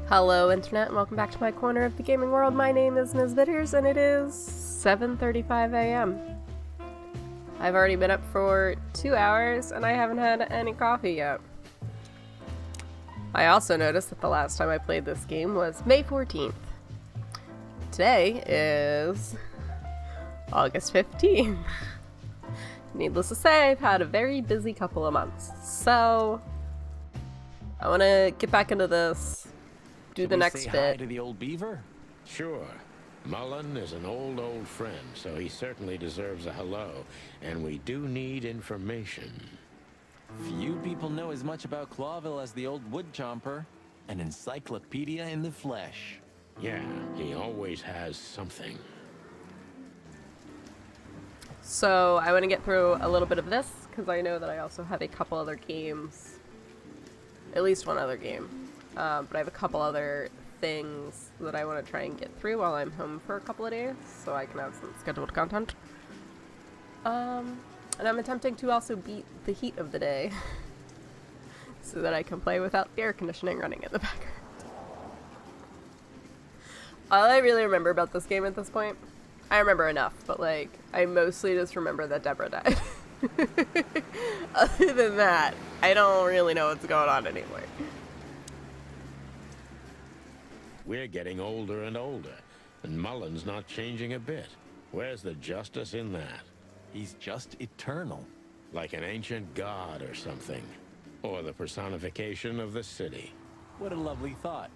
Hello Internet and welcome back to my corner of the gaming world. My name is MsBitters and it is 7:35 a.m. I've already been up for 2 hours and I haven't had any coffee yet. I also noticed that the last time I played this game was May 14th. Today is August 15th. Needless to say, I've had a very busy couple of months, so I want to get back into this. Do the next say bit. Hi to the old beaver? Sure. Mullen is an old friend, so he certainly deserves a hello, and we do need information. Few people know as much about Clawville as the old wood chomper. An encyclopedia in the flesh. Yeah, he always has something. So I want to get through a little bit of this, because I know that I also have a couple other games. At least one other game. But I have a couple other things that I want to try and get through while I'm home for a couple of days, so I can have some scheduled content. And I'm attempting to also beat the heat of the day, so that I can play without the air conditioning running in the background. All I really remember about this game at this point, I remember enough, but like, I mostly just remember that Deborah died. Other than that, I don't really know what's going on anymore. We're getting older and older, and Mullen's not changing a bit. Where's the justice in that? He's just eternal. Like an ancient god or something. Or the personification of the city. What a lovely thought.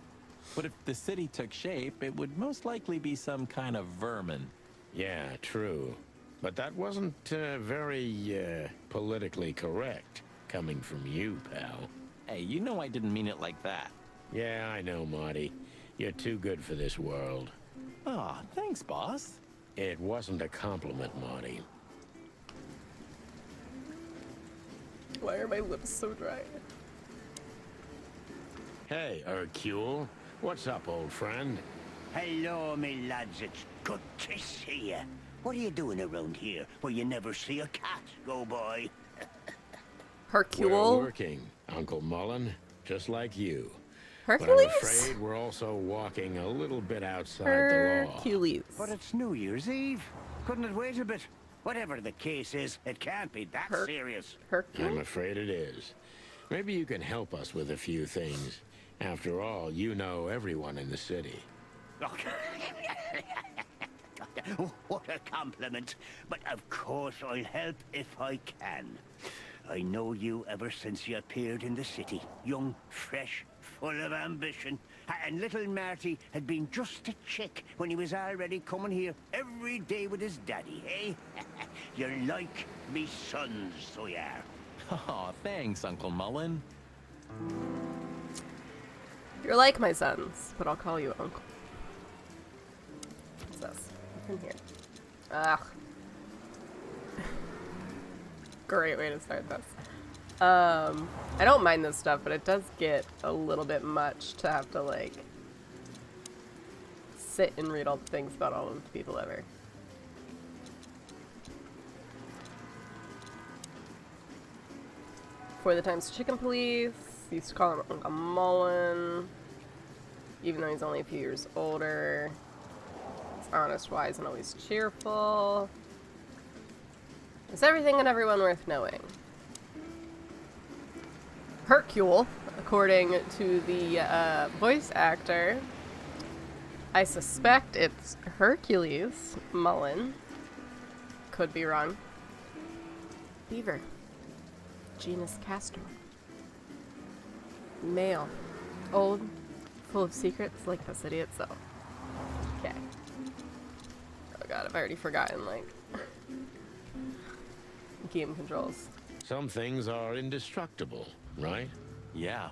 But if the city took shape, it would most likely be some kind of vermin. Yeah, true. But that wasn't very politically correct, coming from you, pal. Hey, you know I didn't mean it like that. Yeah, I know, Marty. You're too good for this world. Aw, thanks, boss. It wasn't a compliment, Marty. Why are my lips so dry? Hey, Hercule. What's up, old friend? Hello, me lads. It's good to see you. What are you doing around here where you never see a cat go by? Hercule? We're working, Uncle Mullen, just like you. Hercules? But I'm afraid we're also walking a little bit outside the law. Hercules. But it's New Year's Eve. Couldn't it wait a bit? Whatever the case is, it can't be that serious. Hercule? I'm afraid it is. Maybe you can help us with a few things. After all, you know everyone in the city. What a compliment. But of course I'll help if I can. I know you ever since you appeared in the city. Young, fresh, full of ambition. And little Marty had been just a chick when he was already coming here every day with his daddy, eh? You're like me sons, so you are. Aw, thanks, Uncle Mullen. You're like my sons, but I'll call you Uncle. What's this? What's in here? Ugh. Great way to start this. I don't mind this stuff, but it does get a little bit much to have to, like, sit and read all the things about all of the people ever. For the Times Chicken Police, used to call him Uncle Mullen, even though he's only a few years older. He's honest, wise, and always cheerful. Is everything and everyone worth knowing? Hercule, according to the voice actor, I suspect it's Hercules Mullen. Could be wrong. Beaver. Genus Castor. Male. Old. Full of secrets like the city itself. Okay. Oh god, I've already forgotten, like, game controls. Some things are indestructible, right? Yeah.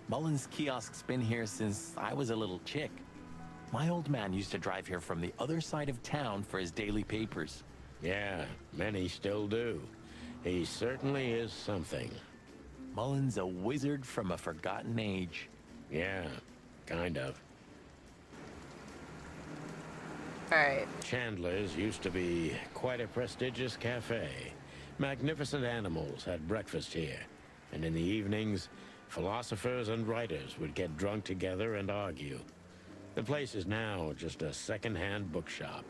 Mullen's kiosk's been here since I was a little chick. My old man used to drive here from the other side of town for his daily papers. Yeah, many still do. He certainly is something. Mullen's a wizard from a forgotten age. Yeah, kind of. Alright. Chandler's used to be quite a prestigious cafe. Magnificent animals had breakfast here. And in the evenings, Philosophers and writers would get drunk together and argue. The place is now just a second-hand bookshop.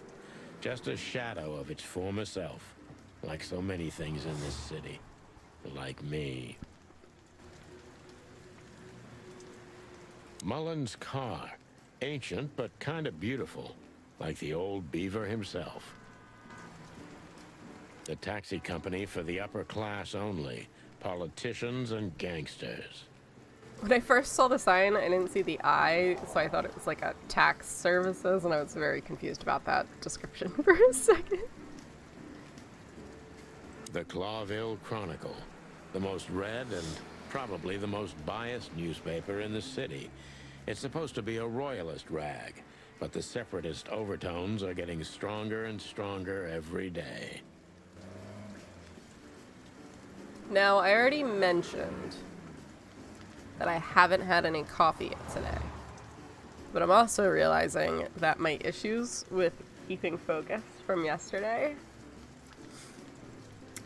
Just a shadow of its former self. Like so many things in this city. Like me. Mullen's car. Ancient, but kind of beautiful. Like the old beaver himself. The taxi company for the upper class only. Politicians and gangsters. When I first saw the sign, I didn't see the I, so I thought it was like a tax services, and I was very confused about that description for a second. The Clawville Chronicle. The most read and probably the most biased newspaper in the city. It's supposed to be a royalist rag, but the separatist overtones are getting stronger and stronger every day. Now, I already mentioned that I haven't had any coffee yet today. But I'm also realizing that my issues with keeping focus from yesterday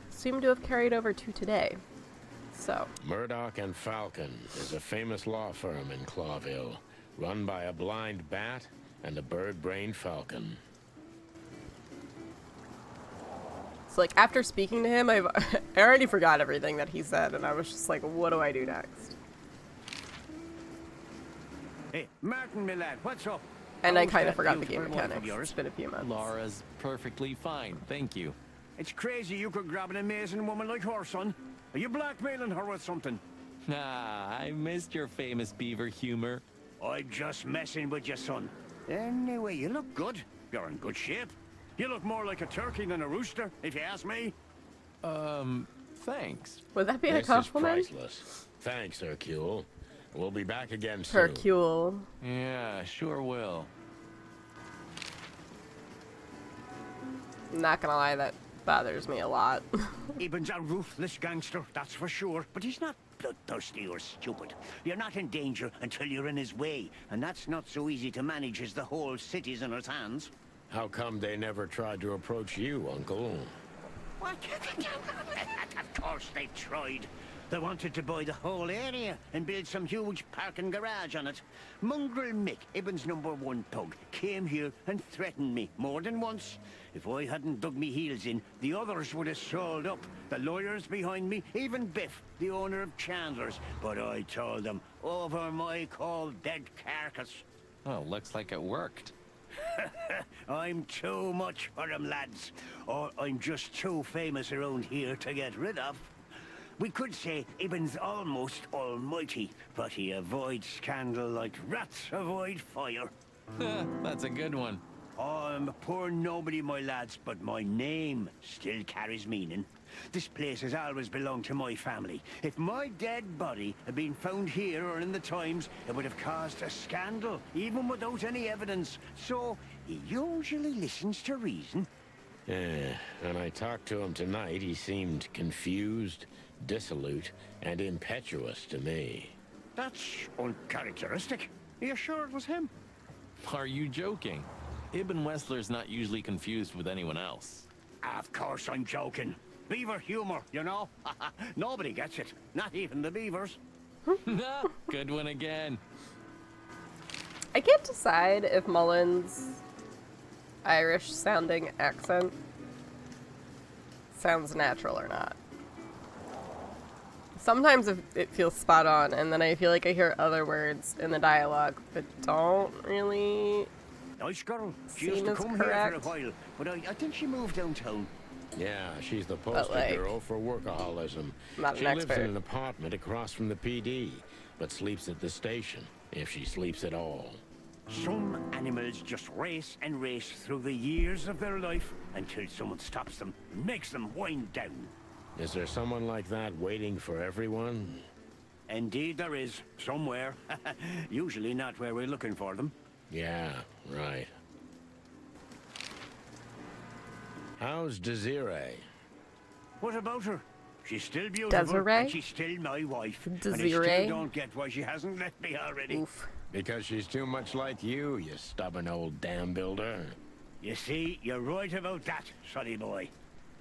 seem to have carried over to today. So. Murdoch and Falcon is a famous law firm in Clawville, run by a blind bat and a bird-brained falcon. So, like, after speaking to him, I already forgot everything that he said, and I was just like, what do I do next? Hey, Martin, my lad, what's up? And I How's kind of that forgot the beautiful game wife of mechanics. yours? It's been a few months. Laura's perfectly fine, thank you. It's crazy you could grab an amazing woman like her, son. Are you blackmailing her with something? Ah, I missed your famous beaver humor. I'm just messing with you, son. Anyway, you look good. You're in good shape. You look more like a turkey than a rooster, if you ask me. Thanks. Would that be a This is compliment? priceless. Thanks, Hercule. We'll be back again soon. Hercule. Yeah, sure will. Not gonna lie, that bothers me a lot. Eben's a ruthless gangster, that's for sure. But he's not bloodthirsty or stupid. You're not in danger until you're in his way. And that's not so easy to manage as the whole city's in his hands. How come they never tried to approach you, Uncle? What? Of course they tried. They wanted to buy the whole area and build some huge parking garage on it. Mongrel Mick, Ibben's #1 pug, came here and threatened me more than once. If I hadn't dug me heels in, the others would have sold up. The lawyers behind me, even Biff, the owner of Chandler's. But I told them, over my cold dead carcass. Oh, looks like it worked. I'm too much for them, lads. Or I'm just too famous around here to get rid of. We could say Ibben's almost almighty, but he avoids scandal like rats avoid fire. That's a good one. I'm a poor nobody, my lads, but my name still carries meaning. This place has always belonged to my family. If my dead body had been found here or in the Times, it would have caused a scandal, even without any evidence. So, he usually listens to reason. When I talked to him tonight, he seemed confused, dissolute, and impetuous to me. That's uncharacteristic. Are you sure it was him? Are you joking? Ibn Wessler's not usually confused with anyone else. Of course I'm joking. Beaver humor, you know? Nobody gets it. Not even the beavers. Good one again. I can't decide if Mullen's Irish-sounding accent sounds natural or not. Sometimes it feels spot on, and then I feel like I hear other words in the dialogue that don't really Nice girl. She seem used to as come correct. here for a while, but I think she moved downtown. Yeah, she's the poster like, girl for workaholism. not She an lives expert. in an apartment across from the PD, but sleeps at the station, if she sleeps at all. Some animals just race and race through the years of their life until someone stops them and makes them wind down. Is there someone like that waiting for everyone? Indeed there is, somewhere. Usually not where we're looking for them. Yeah, right. How's Desiree? What about her? She's still beautiful, Desiree? and she's still my wife. And I Desiree? still don't get why she hasn't left me already. Oof. Because she's too much like you stubborn old dam builder. You see, you're right about that, sonny boy.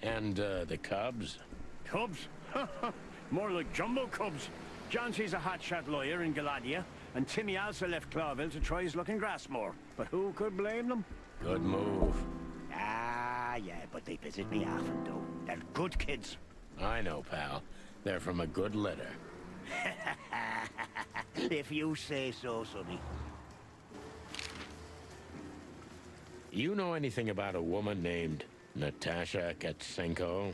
And, the cubs? Cubs? More like jumbo cubs. Johnson's a hotshot lawyer in Galadia, and Timmy also left Clawville to try his luck in Grassmore. But who could blame them? Good move. Ah, yeah, but they visit me often, though. They're good kids. I know, pal. They're from a good litter. If you say so, Sonny. You know anything about a woman named Natasha Katsenko?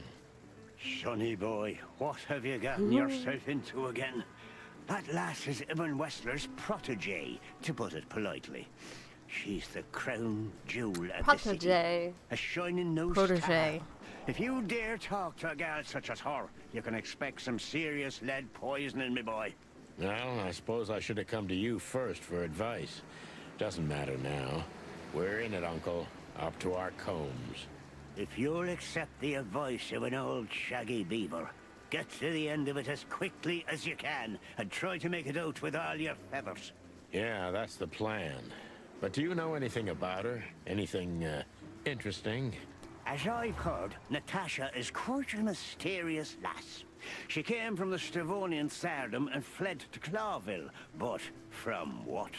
Sonny boy, what have you gotten yourself into again? That lass is Ibn Wessler's protege, to put it politely. She's the crown jewel of the city. Protege. A shining new Protege. star. If you dare talk to a gal such as her, you can expect some serious lead poisoning, me boy. Well, I suppose I should have come to you first for advice. Doesn't matter now. We're in it, Uncle. Up to our combs. If you'll accept the advice of an old shaggy beaver, get to the end of it as quickly as you can, and try to make it out with all your feathers. Yeah, that's the plan. But do you know anything about her? Anything, interesting? As I've heard, Natasha is quite a mysterious lass. She came from the Stravonian Tsardom and fled to Clawville, but from what?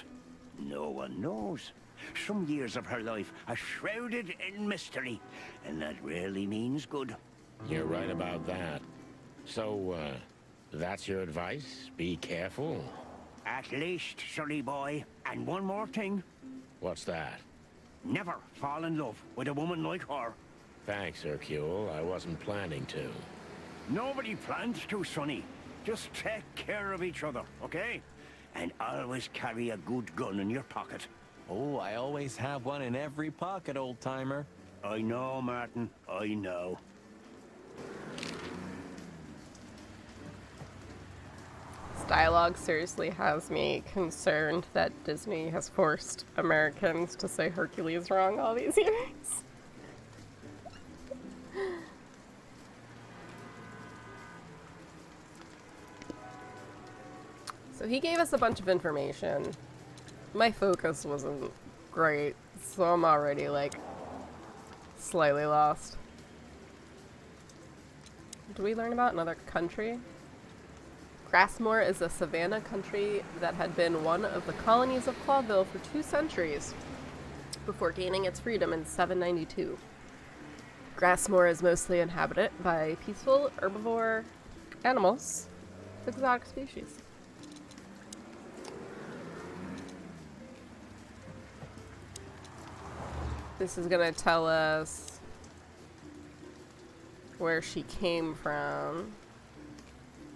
No one knows. Some years of her life are shrouded in mystery, and that rarely means good. You're right about that. So, that's your advice? Be careful? At least, Sonny boy. And one more thing. What's that? Never fall in love with a woman like her. Thanks, Hercule. I wasn't planning to. Nobody plans to, Sonny. Just take care of each other, okay? And always carry a good gun in your pocket. Oh, I always have one in every pocket, old-timer. I know, Martin. I know. This dialogue seriously has me concerned that Disney has forced Americans to say Hercules wrong all these years. So he gave us a bunch of information. My focus wasn't great, so I'm already, like, slightly lost. Do we learn about another country? Grassmore is a savanna country that had been one of the colonies of Clawville for 2 centuries before gaining its freedom in 792. Grassmore is mostly inhabited by peaceful herbivore animals, exotic species. This is gonna tell us where she came from.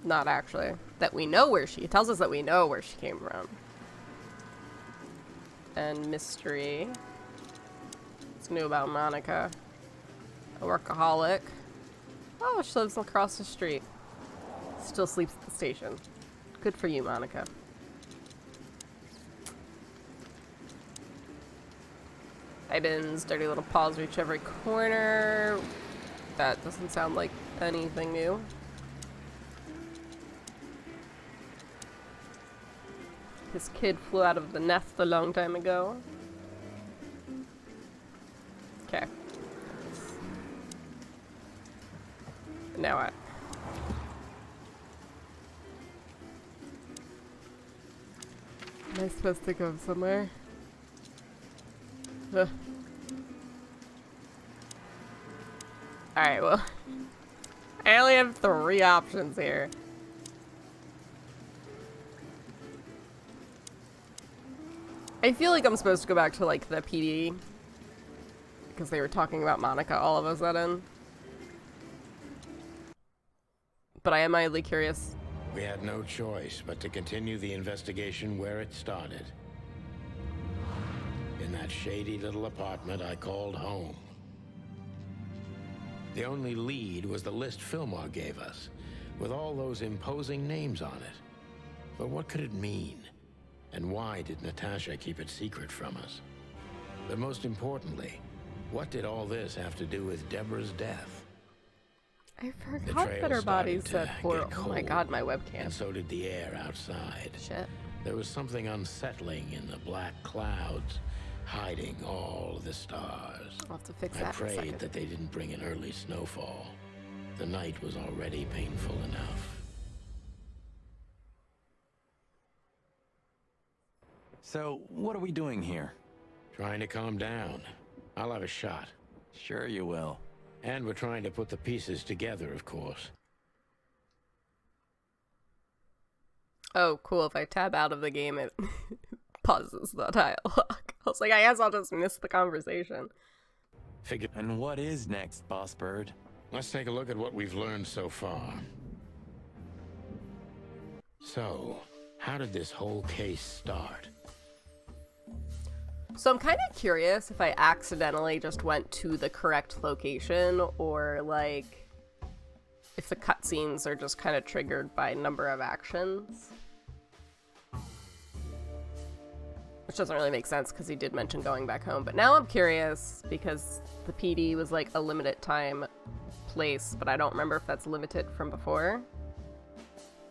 Not actually. That we know where she... It tells us that we know where she came from. And mystery. What's new about Monica? A workaholic. Oh, she lives across the street. Still sleeps at the station. Good for you, Monica. Ibin's dirty little paws reach every corner. That doesn't sound like anything new. His kid flew out of the nest a long time ago. Okay. Now what? Am I supposed to go somewhere? Ugh. Alright, well. I only have 3 options here. I feel like I'm supposed to go back to, like, the PD. Because they were talking about Monica all of a sudden. But I am mildly curious. We had no choice but to continue the investigation where it started. In that shady little apartment I called home. The only lead was the list Fillmore gave us, with all those imposing names on it. But what could it mean? And why did Natasha keep it secret from us? But most importantly, what did all this have to do with Deborah's death? I forgot that her body said poor. Oh my god, my webcam. And so did the air outside. Shit. There was something unsettling in the black clouds, hiding all the stars. I'll have to fix I that in a prayed second. that they didn't bring an early snowfall. The night was already painful enough. So, what are we doing here? Trying to calm down. I'll have a shot. Sure you will. And we're trying to put the pieces together, of course. Oh, cool. If I tab out of the game, it pauses the dialogue. I was like, I guess I'll just miss the conversation. And what is next, Boss Bird? Let's take a look at what we've learned so far. So, how did this whole case start? So I'm kind of curious if I accidentally just went to the correct location, or like if the cutscenes are just kind of triggered by number of actions. Which doesn't really make sense because he did mention going back home. But now I'm curious because the PD was like a limited time place, but I don't remember if that's limited from before.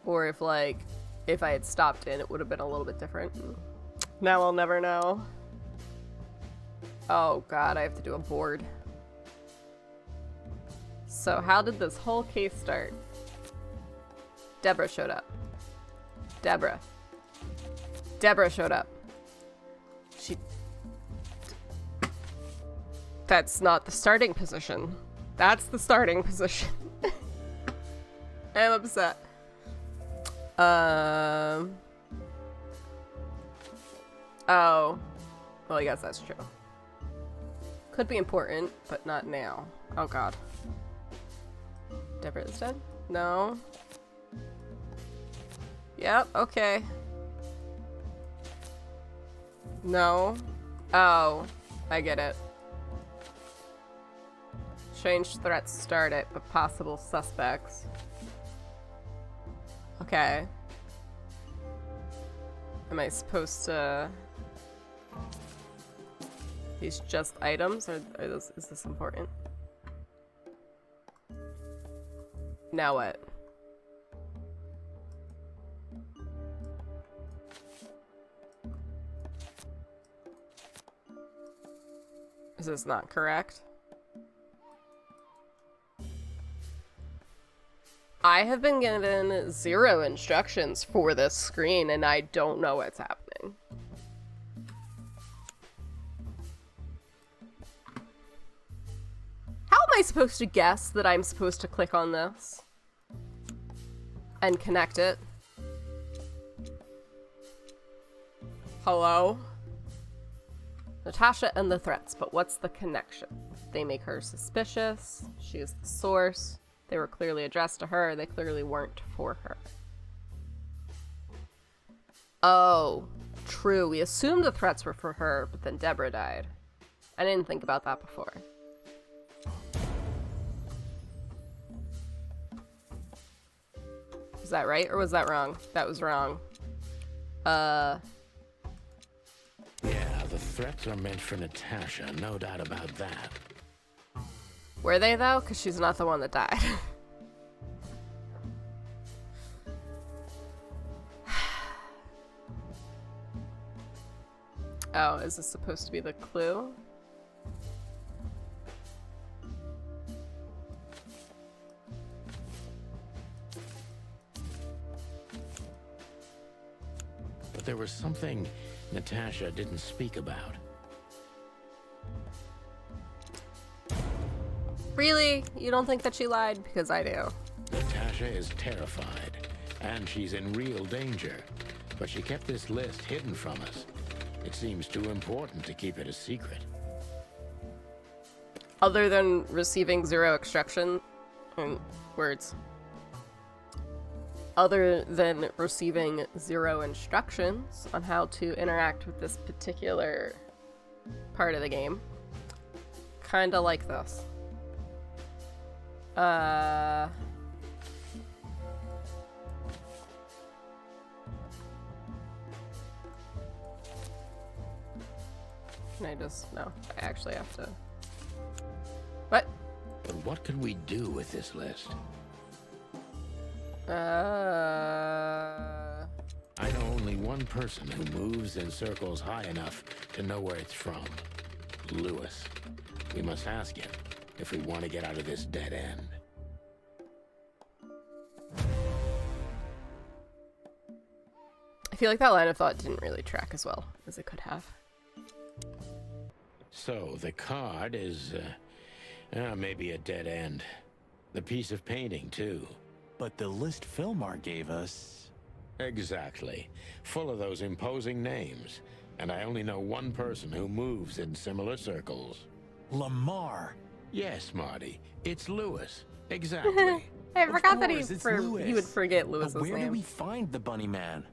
Or if like, if I had stopped in, it would have been a little bit different. Now I'll never know. Oh god, I have to do a board. So how did this whole case start? Deborah showed up. Deborah showed up. That's not the starting position. That's the starting position. I'm upset. Oh. Well, I guess that's true. Could be important, but not now. Oh god. Deborah is dead? No. Yep, okay. No. Oh, I get it. Change threats start it, but possible suspects. Okay. Am I supposed to... These just items, or is this important? Now what? Is this not correct? I have been given 0 instructions for this screen, and I don't know what's happening. How am I supposed to guess that I'm supposed to click on this and connect it? Hello? Natasha and the threats, but what's the connection? They make her suspicious. She is the source. They were clearly addressed to her. They clearly weren't for her. Oh, true. We assumed the threats were for her, but then Deborah died. I didn't think about that before. Was that right or was that wrong? That was wrong. Yeah, the threats are meant for Natasha, no doubt about that. Were they though? Because she's not the one that died. Oh, is this supposed to be the clue? But there was something Natasha didn't speak about. Really? You don't think that she lied? Because I do. Natasha is terrified, and she's in real danger. But she kept this list hidden from us. It seems too important to keep it a secret. Other than receiving 0 instruction words. Other than receiving 0 instructions on how to interact with this particular part of the game. Kinda like this. Can I just... No, I actually have to... What? But what could we do with this list? I know only one person who moves in circles high enough to know where it's from. Lewis. We must ask him if we want to get out of this dead end. I feel like that line of thought didn't really track as well as it could have. So the card is, maybe a dead end. The piece of painting, too. But the list Philmar gave us... Exactly. Full of those imposing names. And I only know one person who moves in similar circles. Lamar! Yes, Marty. It's Lewis. Exactly. I Of forgot that course, it's he Lewis. would forget But Lewis's where do name. we find the bunny man?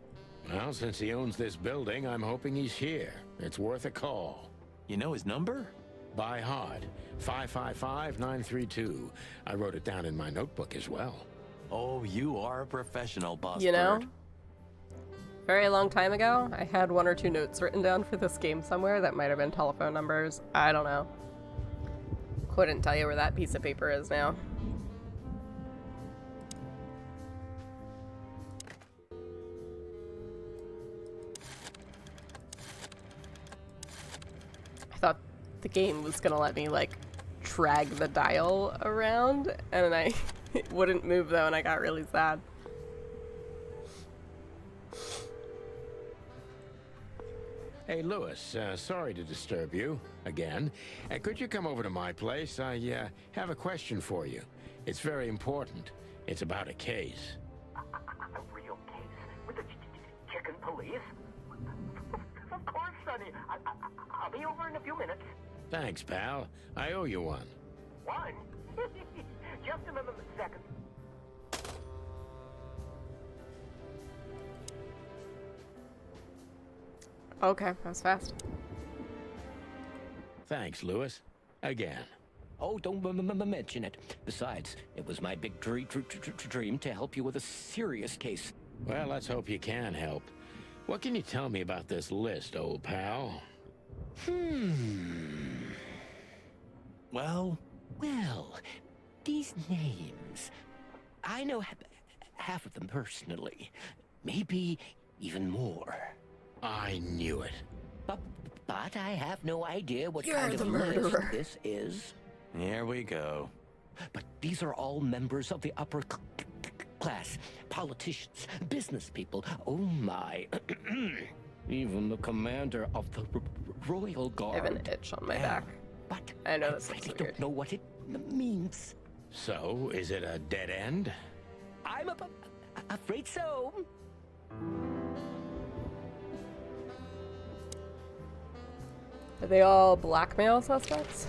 Well, since he owns this building, I'm hoping he's here. It's worth a call. You know his number? By heart. 555-932. I wrote it down in my notebook as well. Oh, you are a professional, boss You know, bird. very long time ago, I had 1 or 2 notes written down for this game somewhere that might have been telephone numbers. I don't know. Couldn't tell you where that piece of paper is now. I thought the game was gonna let me, like, drag the dial around, and then it wouldn't move though, and I got really sad. Hey, Lewis, sorry to disturb you again. Could you come over to my place? I have a question for you. It's very important. It's about a case. A real case with the chicken police? Of course, Sonny. I'll be over in a few minutes. Thanks, pal. I owe you one. One? Just a second. Okay, that was fast. Thanks, Lewis. Again. Oh, don't mention it. Besides, it was my big dream to help you with a serious case. Well, let's hope you can help. What can you tell me about this list, old pal? Well, Well, these names, I know half of them personally. Maybe even more. I knew it. But I have no idea what You're kind of the list murderer. this is. here we go. But these are all members of the upper class, politicians, business people. Oh my. Even the commander of the Royal I have an Guard. itch on my back. But I know this I looks really weird. don't know what it means. So, is it a dead end? I'm afraid so. Are they all blackmail suspects?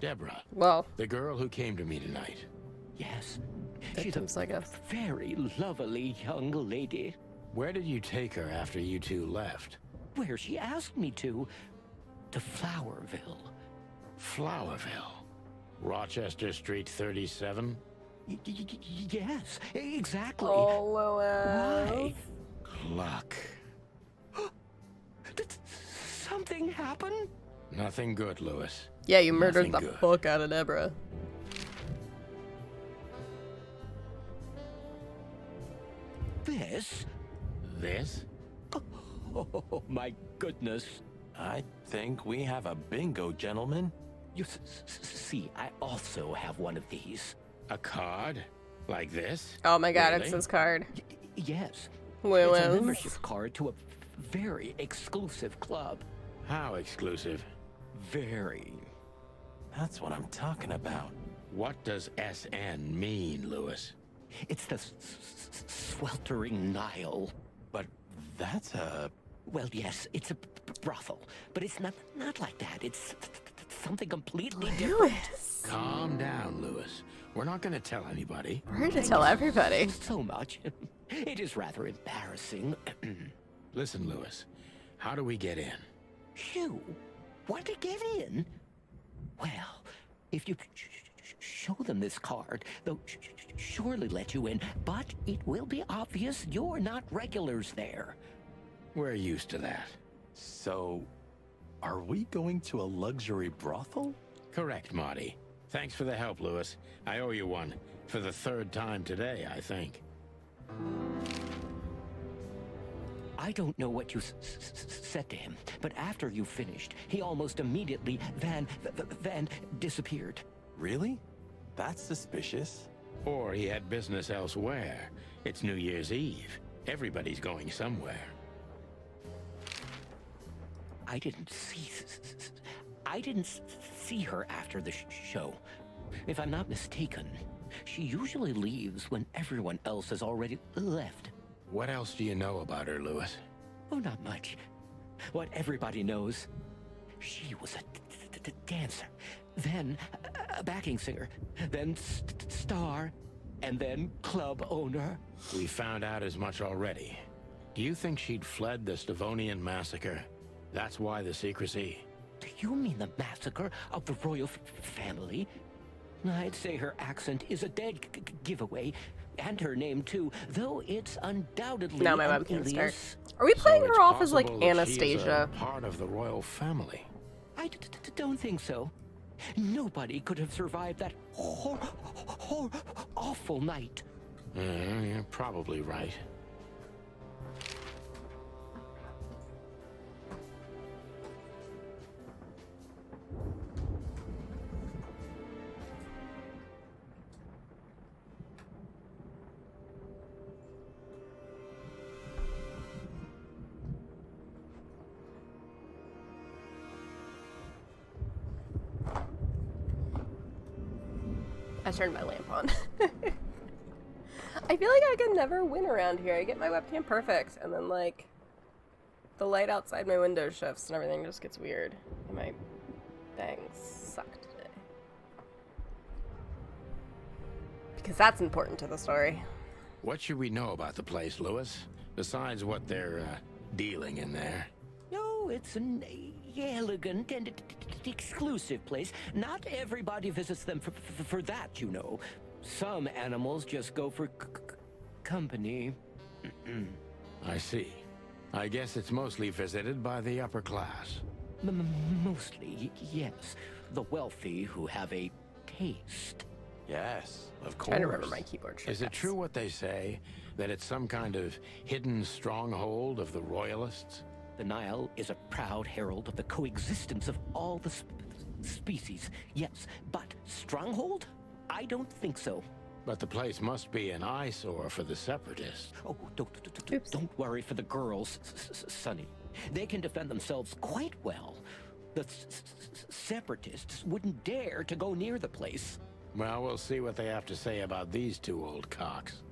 Deborah, Well, the girl who came to me tonight. Yes. She's a victims, I guess. very lovely young lady. Where did you take her after you two left? Where she asked me to Flowerville. Flowerville. Rochester Street 37? Yes, exactly. Oh, Lois. Why? Luck. Did something happen? Nothing good, Lewis. Yeah, you murdered the Nothing good. fuck out of Deborah. This? This? Oh, my goodness. I think we have a bingo, gentlemen. You see, I also have one of these. A card? Like this? Oh my god, it's Really? his card. Yes. Lewis. It's a membership card to a very exclusive club. How exclusive? Very. That's what I'm talking about. What does SN mean, Lewis? It's the sweltering Nile. But that's a... Well, yes, it's a brothel, but it's not like that. It's something completely different. Lewis. Calm down, Lewis. We're not going to tell anybody. We're here to tell everybody. So much. It is rather embarrassing. Listen, Lewis. How do we get in? You want to get in? Well, if you show them this card, they'll surely let you in, but it will be obvious you're not regulars there. We're used to that. So, are we going to a luxury brothel? Correct, Marty. Thanks for the help, Lewis. I owe you one. For the 3rd time today, I think. I don't know what you said to him, but after you finished, he almost immediately van disappeared. Really? That's suspicious. Or he had business elsewhere. It's New Year's Eve. Everybody's going somewhere. I didn't see her after the show. If I'm not mistaken, she usually leaves when everyone else has already left. What else do you know about her, Lewis? Oh, not much. What everybody knows. She was a dancer, then a backing singer, then star, and then club owner. We found out as much already. Do you think she'd fled the Stavonian massacre? That's why the secrecy? Do you mean the massacre of the royal family? I'd say her accent is a dead giveaway, and her name too, though it's undoubtedly Now my an webcam starts. alias. Are we playing So her it's off as like possible that she's Anastasia? a part of the royal family. I don't think so. Nobody could have survived that awful night. You're probably right. I turned my lamp on. I feel like I could never win around here. I get my webcam perfect, and then, like, the light outside my window shifts and everything just gets weird. And my bangs suck today. Because that's important to the story. What should we know about the place, Lewis? Besides what they're dealing in there. No, it's an elegant and exclusive place. Not everybody visits them for that, you know. Some animals just go for company. I see. I guess it's mostly visited by the upper class. Mostly, yes. The wealthy who have a taste. Yes, of course. Trying to remember my keyboard Is it true what they say, that it's some kind of hidden stronghold of the royalists? The Nile is a proud herald of the coexistence of all the species. Yes, but stronghold? I don't think so. But the place must be an eyesore for the separatists. Oh, don't worry for the girls, Sonny. They can defend themselves quite well. The separatists wouldn't dare to go near the place. Well, we'll see what they have to say about these two old cocks.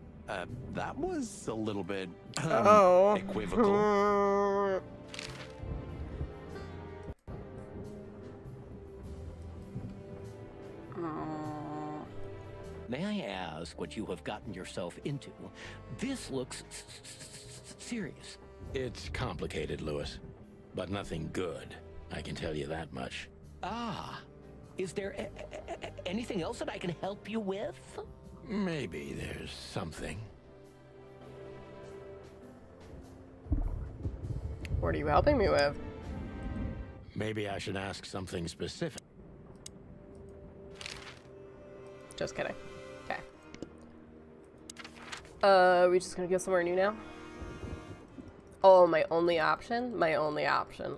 That was a little bit Oh. equivocal. May I ask what you have gotten yourself into? This looks serious. It's complicated, Lewis, but nothing good. I can tell you that much. Ah, is there anything else that I can help you with? Maybe there's something. What are you helping me with? Maybe I should ask something specific. Just kidding. Okay. We just gonna go somewhere new now? Oh, my only option? My only option.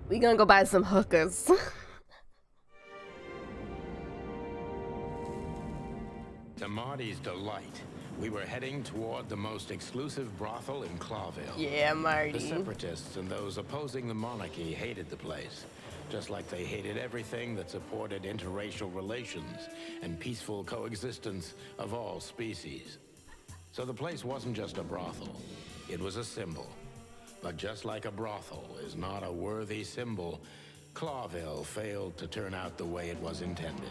We gonna go buy some hookers. To Marty's delight, we were heading toward the most exclusive brothel in Clawville. Yeah, The Marty. separatists and those opposing the monarchy hated the place, just like they hated everything that supported interracial relations and peaceful coexistence of all species. So the place wasn't just a brothel, it was a symbol. But just like a brothel is not a worthy symbol, Clawville failed to turn out the way it was intended.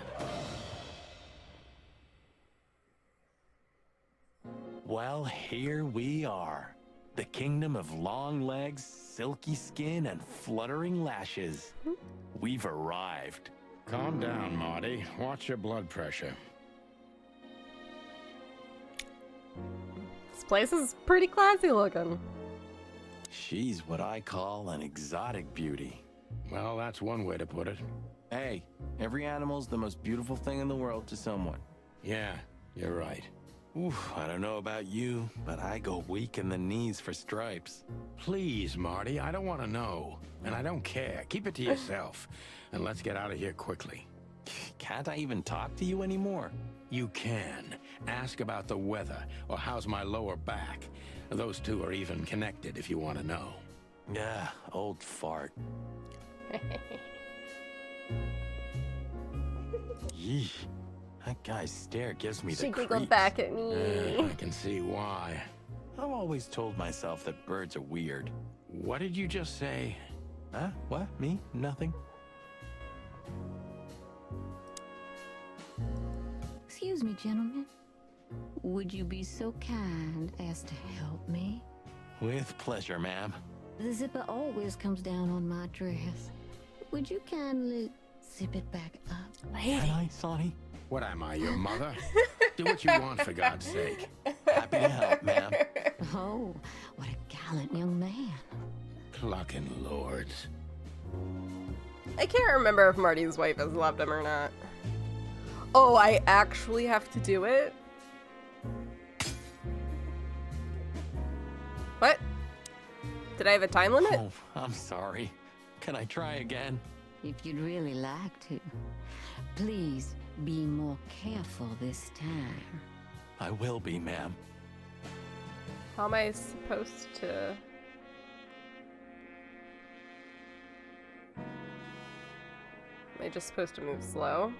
Well, here we are. The kingdom of long legs, silky skin, and fluttering lashes. We've arrived. Calm down, Marty. Watch your blood pressure. This place is pretty classy looking. She's what I call an exotic beauty. Well, that's one way to put it. Hey, every animal's the most beautiful thing in the world to someone. Yeah, you're right. Oof, I don't know about you, but I go weak in the knees for stripes. Please, Marty, I don't want to know. And I don't care. Keep it to yourself. And let's get out of here quickly. Can't I even talk to you anymore? You can. Ask about the weather, or how's my lower back. Those two are even connected if you want to know. Yeah, old fart. Yeesh. That guy's stare gives me the She giggled creeps. back at me. I can see why. I've always told myself that birds are weird. What did you just say? Huh? What? Me? Nothing? Excuse me, gentlemen. Would you be so kind as to help me? With pleasure, ma'am. The zipper always comes down on my dress. Would you kindly zip it back up? Can I, Sonny? What am I, your mother? Do what you want, for God's sake. Happy to help, ma'am. Oh, what a gallant young man. Clucking lords. I can't remember if Marty's wife has loved him or not. Oh, I actually have to do it? What? Did I have a time limit? Oh, I'm sorry. Can I try again? If you'd really like to, please be more careful this time. I will be, ma'am. How am I supposed to... Am I just supposed to move slow?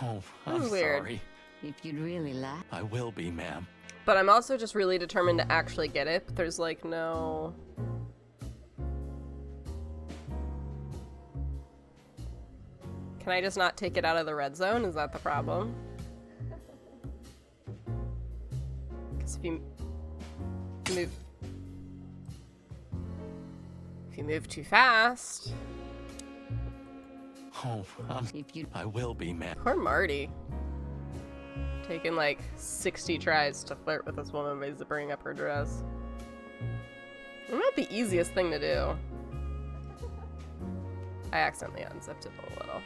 Oh, This I'm is weird. sorry. If you'd really like... I will be, ma'am. But I'm also just really determined to actually get it, but there's like no... Can I just not take it out of the red zone? Is that the problem? Because if you move... If you move too fast... Oh, If you... I will be, ma'am. Poor Marty. Taking like 60 tries to flirt with this woman by zippering up her dress. Not the easiest thing to do. I accidentally unzipped it a little.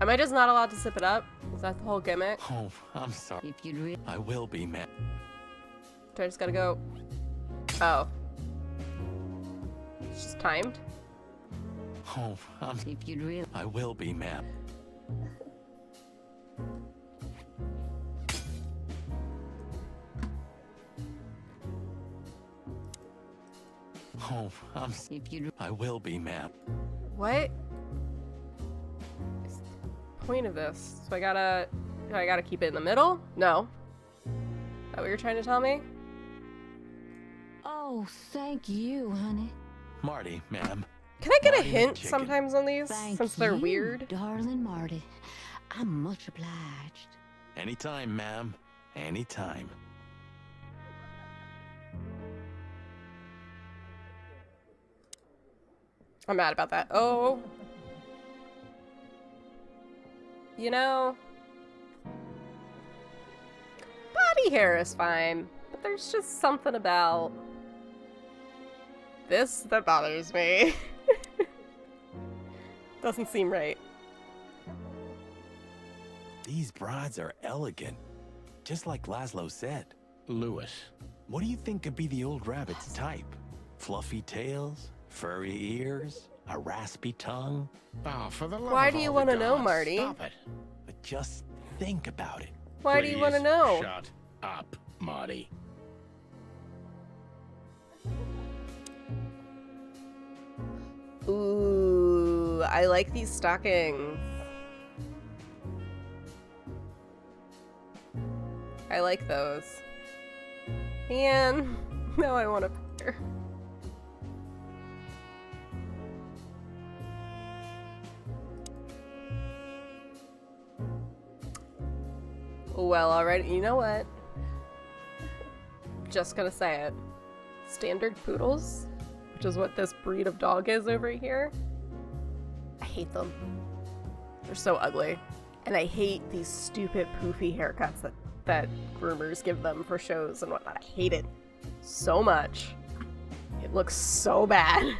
Am I just not allowed to zip it up? Is that the whole gimmick? Oh, I'm sorry. If you'd really... I will be, ma'am. Do I just gotta go? Oh. It's just timed? Oh, If you'd really... I will be, ma'am. Oh, If you'd... I will be, ma'am. What is the point of this? So I gotta keep it in the middle? No. Is that what you're trying to tell me? Oh, thank you, honey. Marty, ma'am. Can I get a Marty the hint chicken. sometimes on these? Thank Since they're you, weird? darling Marty. I'm much obliged. Anytime, ma'am. Anytime. I'm mad about that. Oh. You know, body hair is fine, but there's just something about this that bothers me. Doesn't seem right. These broads are elegant. Just like Laszlo said. Lewis. What do you think could be the old rabbit's type? Fluffy tails? Furry ears? A raspy tongue? Oh, for the love Why of do you all wanna the know, gods, Marty? Stop it. But just think about it. Why do you want to Please know? Shut up, Marty. Ooh, I like these stockings. I like those. Man, now I want a pair. Well, alright, you know what? Just gonna say it. Standard poodles, which is what this breed of dog is over here. I hate them. They're so ugly. And I hate these stupid poofy haircuts that groomers give them for shows and whatnot. I hate it so much. It looks so bad.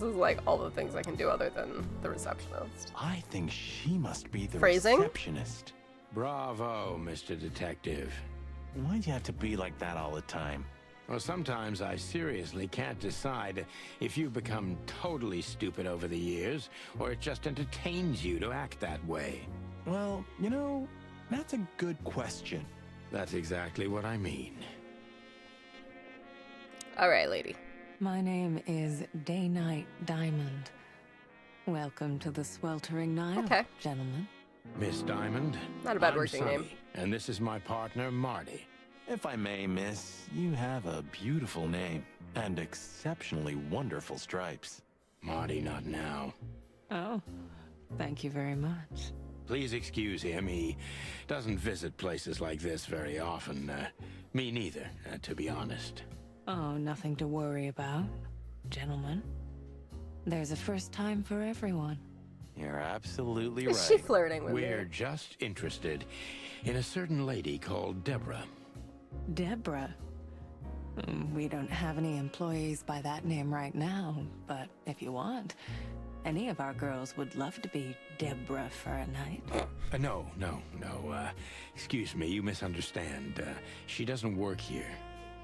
This is like all the things I can do other than the receptionist. I think she must be the Phrasing? receptionist. Bravo, Mr. Detective. Why'd you have to be like that all the time? Well, sometimes I seriously can't decide if you've become totally stupid over the years, or it just entertains you to act that way. Well, you know, that's a good question. That's exactly what I mean. All right, lady. My name is Day-Night Diamond. Welcome to the Sweltering Nile, Okay. gentlemen. Miss Diamond. Not a bad I'm working Sonny, name. And this is my partner, Marty. If I may, miss, you have a beautiful name and exceptionally wonderful stripes. Marty, not now. Oh, thank you very much. Please excuse him. He doesn't visit places like this very often. Me neither, to be honest. Oh, nothing to worry about, gentlemen. There's a first time for everyone. You're absolutely right. Is she flirting with We're me? just interested in a certain lady called Deborah. Deborah. We don't have any employees by that name right now, but if you want, any of our girls would love to be Deborah for a night. No. Excuse me, you misunderstand. She doesn't work here.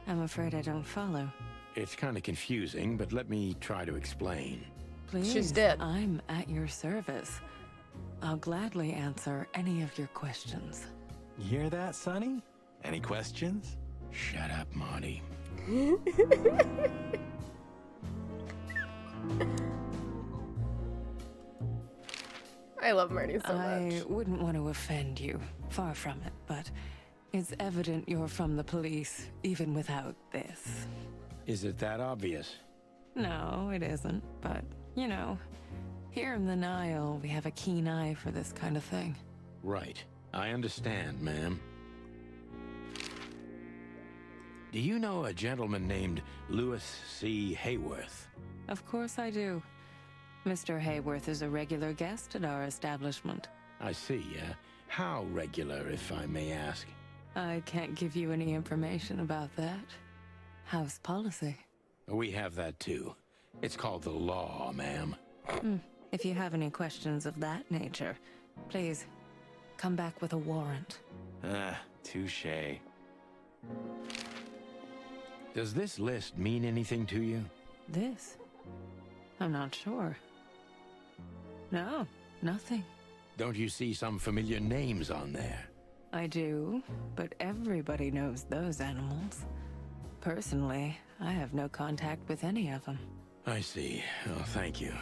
I'm afraid I don't follow. It's kind of confusing, but let me try to explain. Please, She's dead. I'm at your service. I'll gladly answer any of your questions. You hear that, Sonny? Any questions? Shut up, Marty. I love Marty so I much. wouldn't want to offend you, far from it, but it's evident you're from the police, even without this. Is it that obvious? No, it isn't, but, you know, here in the Nile, we have a keen eye for this kind of thing. Right. I understand, ma'am. Do you know a gentleman named Louis C. Hayworth? Of course I do. Mr. Hayworth is a regular guest at our establishment. I see. How regular, if I may ask? I can't give you any information about that. House policy. We have that too. It's called the law, ma'am. If you have any questions of that nature, please come back with a warrant. Touche. Does this list mean anything to you? This? I'm not sure. No, nothing. Don't you see some familiar names on there? I do, but everybody knows those animals. Personally, I have no contact with any of them. I see. Oh, thank you.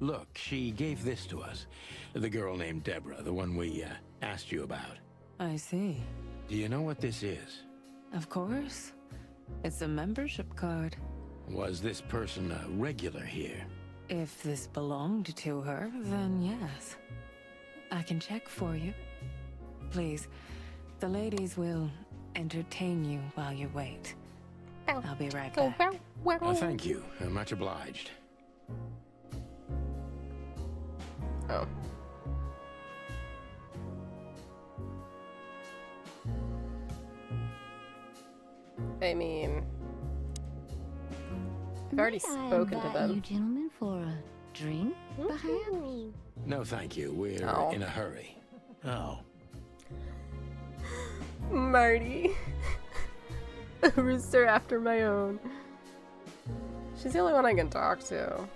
Look, she gave this to us. The girl named Deborah, the one we asked you about. I see. Do you know what this is? Of course. It's a membership card. Was this person a regular here? If this belonged to her, then yes. I can check for you. Please, the ladies will entertain you while you wait. I'll be right back. Thank you. Much obliged. Oh. I mean, I've already spoken to You them. gentlemen for a drink, perhaps? No, thank you. We're Oh. in a hurry. Oh. Marty. A rooster after my own. She's the only one I can talk to.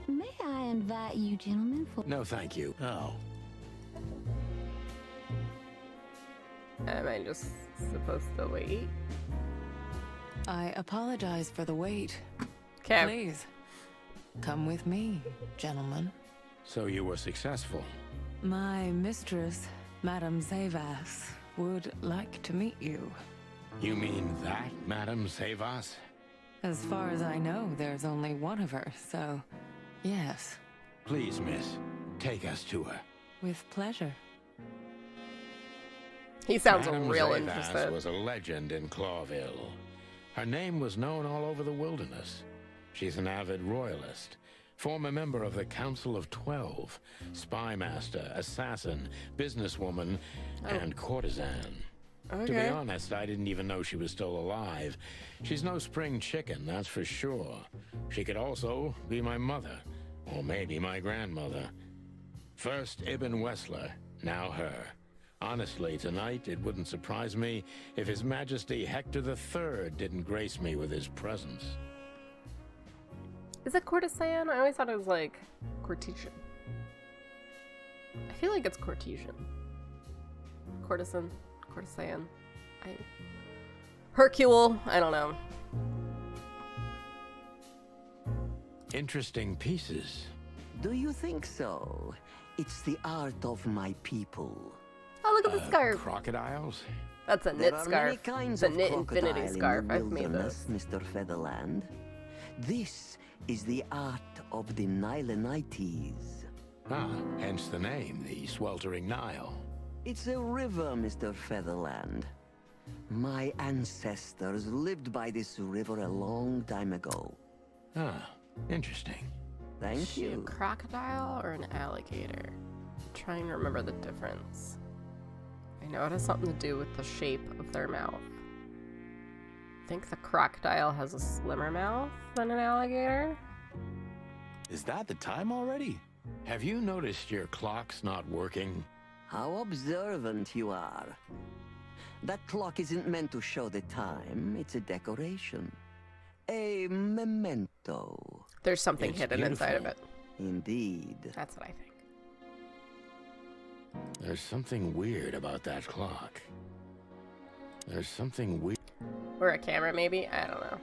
May I invite you gentlemen for... No, thank you. Oh. Am I just supposed to wait? I apologize for the wait. Okay. Please, come with me, gentlemen. So you were successful. My mistress, Madame Zavas, would like to meet you. You mean that, Madame Savas? As far as I know, there's only one of her, so yes, Please, miss, take us to her. with pleasure. He sounds Madame real Zavas interested. was a legend in Clawville. Her name was known all over the wilderness. She's an avid royalist, former member of the Council of 12, spy master, assassin, businesswoman, and courtesan. To be Okay. honest, I didn't even know she was still alive. She's no spring chicken, that's for sure. She could also be my mother, or maybe my grandmother. First Ibn Wessler, now her. Honestly, tonight it wouldn't surprise me if His Majesty Hector III didn't grace me with his presence. Is it courtesan? I always thought it was like courtesan. I feel like it's courtesan. Courtesan, courtesan. Hercule, I don't know. Interesting pieces. Do you think so? It's the art of my people. Oh, look at the scarf. Crocodiles? That's a There knit are scarf. many kinds It's a of knit crocodile infinity in scarf. the I've made wilderness, those. Mr. Featherland. This is the art of the Nilenites. Ah, hence the name, the sweltering Nile. It's a river, Mr. Featherland. My ancestors lived by this river a long time ago. Ah, interesting. Thank Is she a you. crocodile or an alligator? I'm trying to remember the difference. I know it has something to do with the shape of their mouth. I think the crocodile has a slimmer mouth than an alligator. Is that the time already? Have you noticed your clock's not working? How observant you are. That clock isn't meant to show the time. It's a decoration. A memento. There's something It's hidden inside of it. beautiful. Indeed. That's what I think. There's something weird about that clock. There's something weird. Or a camera, maybe? I don't know.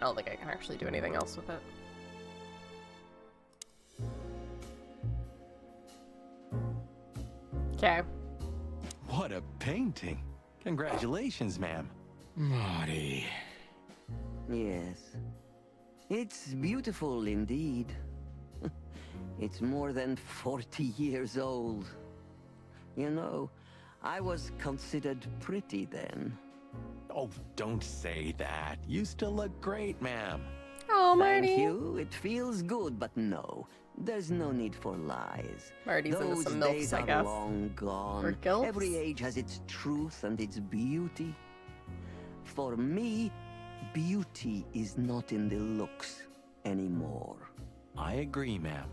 I don't think I can actually do anything else with it. Okay. What a painting. Congratulations, ma'am. Marty. Yes. It's beautiful indeed. It's more than 40 years old. You know, I was considered pretty then. Oh, don't say that. You still look great, ma'am. Oh, Marty. Thank you. It feels good, but no. There's no need for lies. Marty's into Those some days milfs, I are guess. long gone. Or gilfs? Every age has its truth and its beauty. For me, beauty is not in the looks anymore. I agree, ma'am.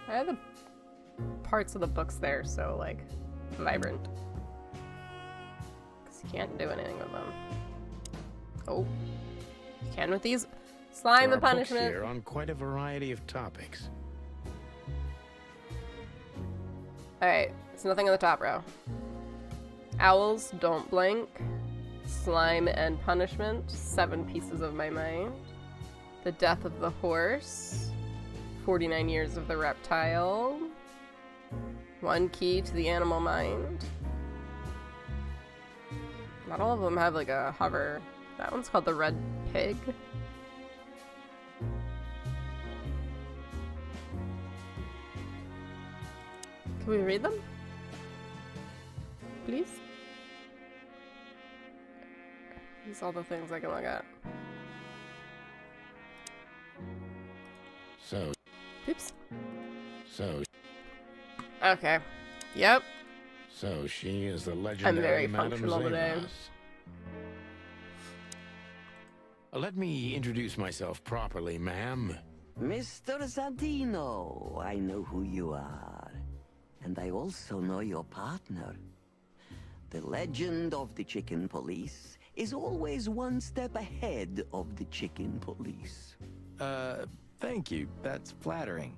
I have the parts of the books there so, like, vibrant. Because you can't do anything with them. Oh. You can with these. Slime There the are books punishment. here on quite a variety of topics. Alright, so nothing on the top row. Owls, don't blink. Slime and punishment, 7 pieces of my mind. The death of the horse. 49 years of the reptile. 1 key to the animal mind. Not all of them have like a hover. That one's called the red pig. Can we read them? Please? These are all the things I can look at. So, Oops. so, Okay. Yep. so she is the legendary very Madame functional today. Zavas. Let me introduce myself properly, ma'am. Mr. Santino, I know who you are. And I also know your partner. The legend of the chicken police is always one step ahead of the chicken police. Thank you. That's flattering.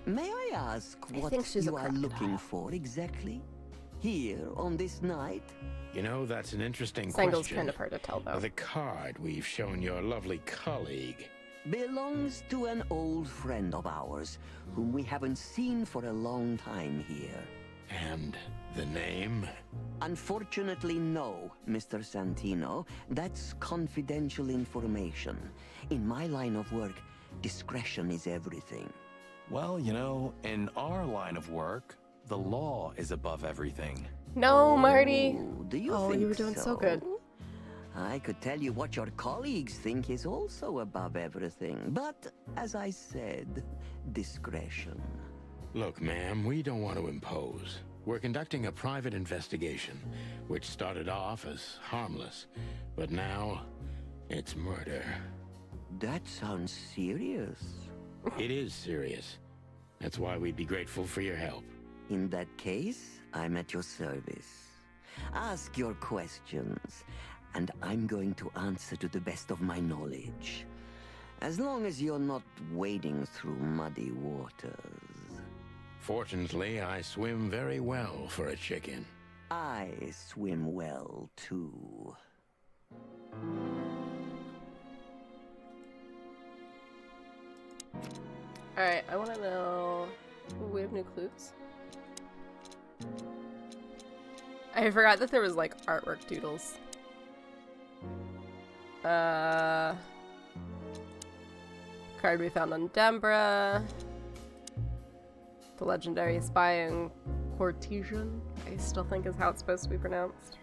May I ask what think she's a you are looking crocodile. for exactly? Here on this night? You know, that's an interesting This angle's question. kind of hard to tell though. The card we've shown your lovely colleague. Belongs to an old friend of ours, whom we haven't seen for a long time here. And the name? Unfortunately, no, Mr. Santino. That's confidential information. In my line of work, discretion is everything. Well, you know, in our line of work, the law is above everything. No, Marty. Oh, do you Oh, think you were doing so good. I could tell you what your colleagues think is also above everything, but as I said, discretion. Look, ma'am, we don't want to impose. We're conducting a private investigation, which started off as harmless, but now it's murder. That sounds serious. It is serious. That's why we'd be grateful for your help. In that case, I'm at your service. Ask your questions, and I'm going to answer to the best of my knowledge. As long as you're not wading through muddy waters. Fortunately, I swim very well for a chicken. I swim well, too. Alright, I want to know... Ooh, we have new clues. I forgot that there was, like, artwork doodles. Card we found on Dembra. The legendary spying courtesan, I still think is how it's supposed to be pronounced.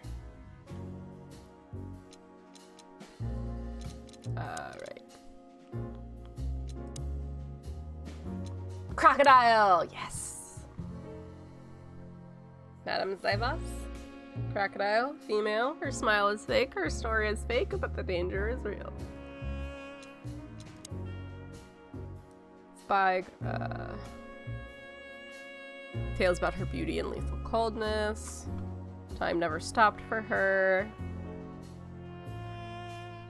Right. Crocodile! Yes! Madame Zivas. Crocodile, female. Her smile is fake, her story is fake, but the danger is real. Spy, tales about her beauty and lethal coldness. Time never stopped for her.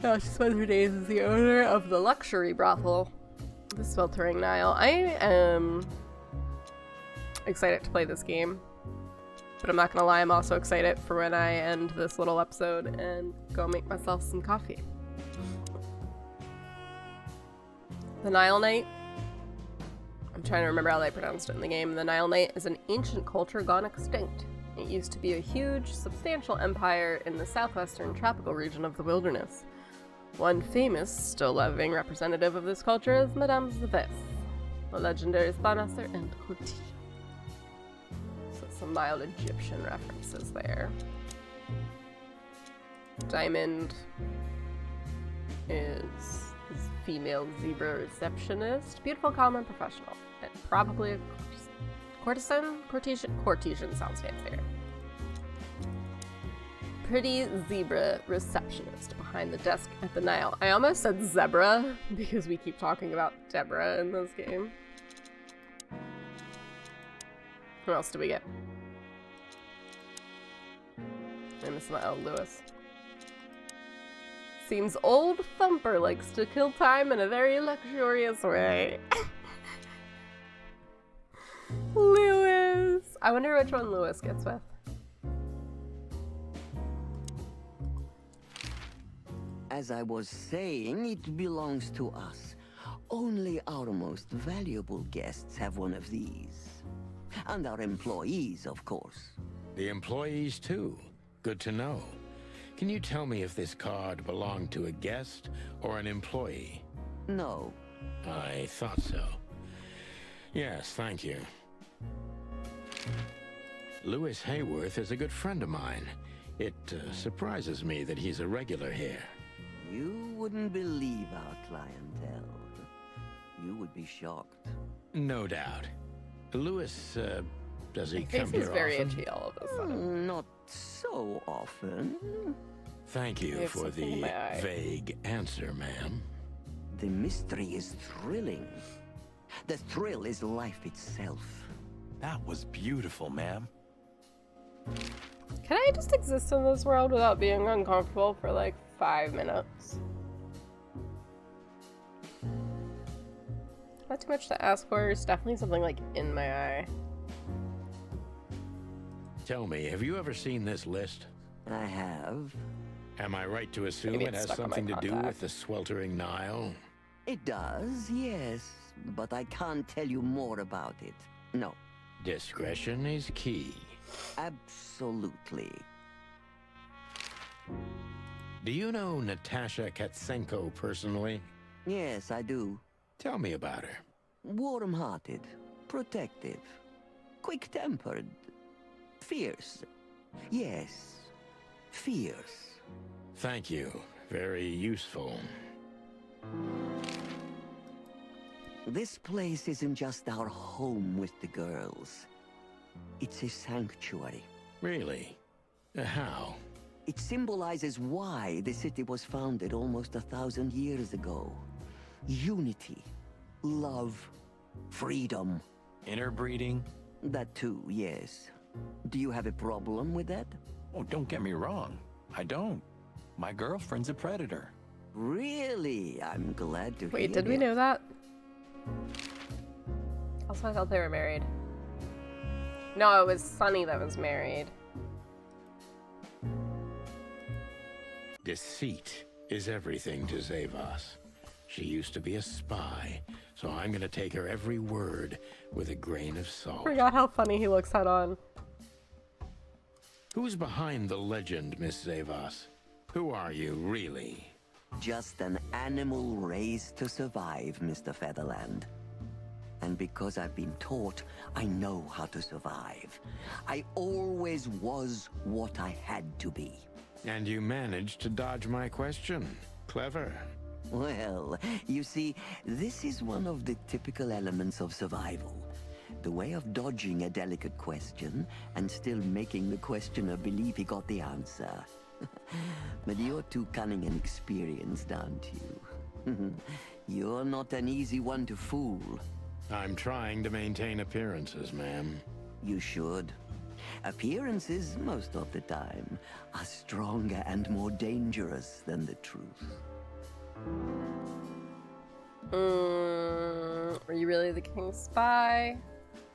Now she spends her days as the owner of the luxury brothel, the sweltering Nile. I am excited to play this game, but I'm not gonna lie, I'm also excited for when I end this little episode and go make myself some coffee. The Nile Knight. I'm trying to remember how they pronounced it in the game. The Nile Knight is an ancient culture gone extinct. It used to be a huge, substantial empire in the southwestern tropical region of the wilderness. One famous, still living representative of this culture is Madame Zivas, the legendary spymaster and courtier. So some mild Egyptian references there. Diamond is female zebra receptionist. Beautiful, calm, and professional. And probably a courtesan? Courtesan sounds fancier. Pretty zebra receptionist behind the desk at the Nile. I almost said zebra because we keep talking about Deborah in this game. Who else do we get? I miss my Lewis. Seems old Thumper likes to kill time in a very luxurious way. Lewis! I wonder which one Lewis gets with. As I was saying, it belongs to us. Only our most valuable guests have one of these. And our employees, of course. The employees, too. Good to know. Can you tell me if this card belonged to a guest or an employee? No. I thought so. Yes, thank you. Lewis Hayworth is a good friend of mine. It surprises me that he's a regular here. You wouldn't believe our clientele. You would be shocked. No doubt. Lewis, does he come He's here very often? itchy all of a sudden. Not so often. Thank I you have for something in the my eye. vague answer, ma'am. The mystery is thrilling. The thrill is life itself. That was beautiful, ma'am. Can I just exist in this world without being uncomfortable for like 5 minutes? Not too much to ask for. It's definitely something like in my eye. Tell me, have you ever seen this list? I have. Am I right to assume Maybe it it's has stuck on my something to do contact. with the sweltering Nile? It does, yes. But I can't tell you more about it. No. Discretion is key. Absolutely. Do you know Natasha Katsenko personally? Yes, I do. Tell me about her. Warm-hearted, protective, quick-tempered, fierce. Yes, fierce. Thank you. Very useful. This place isn't just our home with the girls. It's a sanctuary. Really? How? It symbolizes why the city was founded almost 1,000 years ago. Unity, love, freedom. Interbreeding? That too, yes. Do you have a problem with that? Oh, don't get me wrong. I don't. My girlfriend's a predator. Really? I'm glad to hear Wait, did we it. know that? Also, I thought they were married. No, it was Sonny that was married. Deceit is everything to Zavos. She used to be a spy, so I'm gonna take her every word with a grain of salt. Forgot how funny he looks head on. Who's behind the legend, Miss Zavos? Who are you, really? Just an animal raised to survive, Mr. Featherland. And because I've been taught, I know how to survive. I always was what I had to be. And you managed to dodge my question. Clever. Well, you see, this is one of the typical elements of survival. The way of dodging a delicate question and still making the questioner believe he got the answer. But you're too cunning and experienced, aren't you? You're not an easy one to fool. I'm trying to maintain appearances, ma'am. You should. Appearances, most of the time, are stronger and more dangerous than the truth. Are you really the king's spy?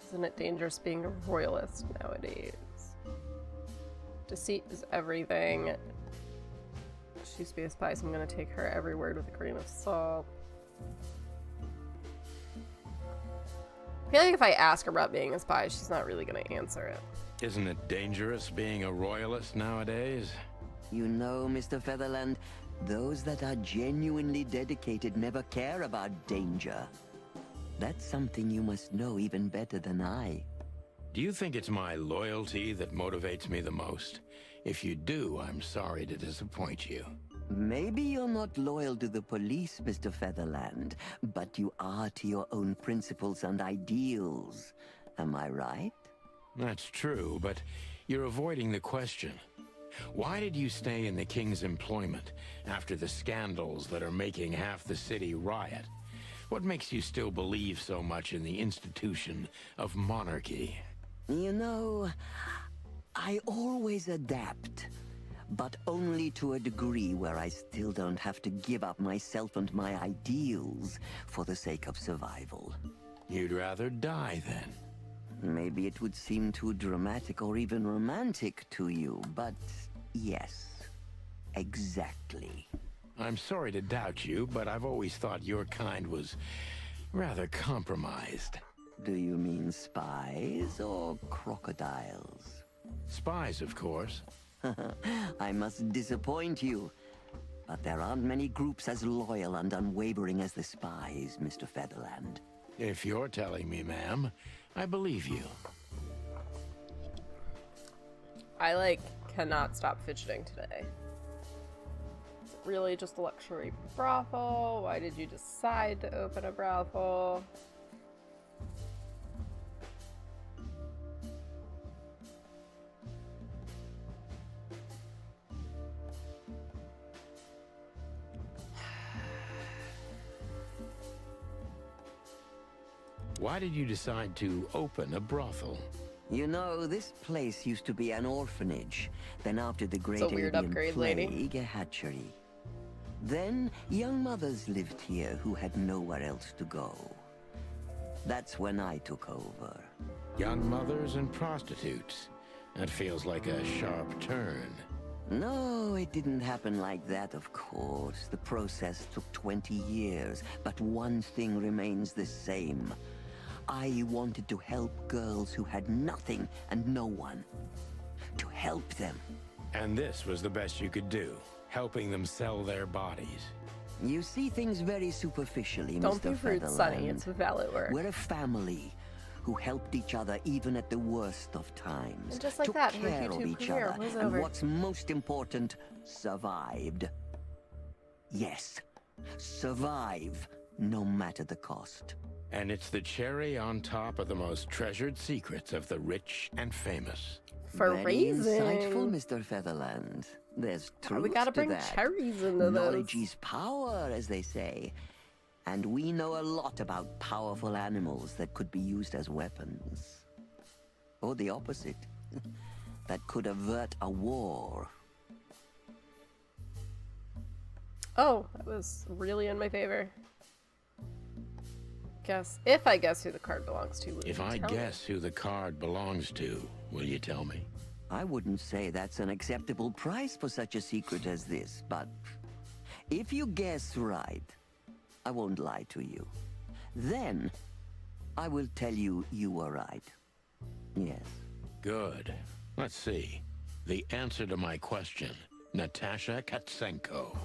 Isn't it dangerous being a royalist nowadays? Deceit is everything. She used to be a spy, so I'm gonna take her every word with a grain of salt. I feel like if I ask her about being a spy, she's not really gonna answer it. Isn't it dangerous being a royalist nowadays? You know, Mr. Featherland, those that are genuinely dedicated never care about danger. That's something you must know even better than I. Do you think it's my loyalty that motivates me the most? If you do, I'm sorry to disappoint you. Maybe you're not loyal to the police, Mr. Featherland, but you are to your own principles and ideals. Am I right? That's true, but you're avoiding the question. Why did you stay in the king's employment after the scandals that are making half the city riot? What makes you still believe so much in the institution of monarchy? You know, I always adapt, but only to a degree where I still don't have to give up myself and my ideals for the sake of survival. You'd rather die then? Maybe it would seem too dramatic or even romantic to you, but yes, exactly. I'm sorry to doubt you, but I've always thought your kind was rather compromised. Do you mean spies or crocodiles? Spies, of course. I must disappoint you, but there aren't many groups as loyal and unwavering as the spies, Mr. Featherland. If you're telling me, ma'am, I believe you. I, cannot stop fidgeting today. Is it really just a luxury brothel? Why did you decide to open a brothel? Why did you decide to open a brothel? You know, this place used to be an orphanage. Then after the Great It's a weird Arabian upgrade, Plague, lady. a hatchery. Then young mothers lived here who had nowhere else to go. That's when I took over. Young mothers and prostitutes. That feels like a sharp turn. No, it didn't happen like that, of course. The process took 20 years, but one thing remains the same. I wanted to help girls who had nothing and no one. To help them. And this was the best you could do, helping them sell their bodies. You see things very superficially, Don't Mr. be rude, Featherland. Sonny. It's valid work. We're a family. who helped each other even at the worst of times. And just like took that, her care of YouTube each career other, was and over. what's most important, survived. Yes, survive, no matter the cost. And it's the cherry on top of the most treasured secrets of the rich and famous. For Very raising. insightful, Mr. Featherland. There's truth We gotta to bring that. cherries into Knowledge this. is power, as they say. And we know a lot about powerful animals that could be used as weapons. Or the opposite. That could avert a war. Oh, that was really in my favor. If I guess who the card belongs to, will If you I tell me? guess who the card belongs to, will you tell me? I wouldn't say that's an acceptable price for such a secret as this, but if you guess right, I won't lie to you. Then, I will tell you you were right. Yes. Good. Let's see. The answer to my question, Natasha Katsenko.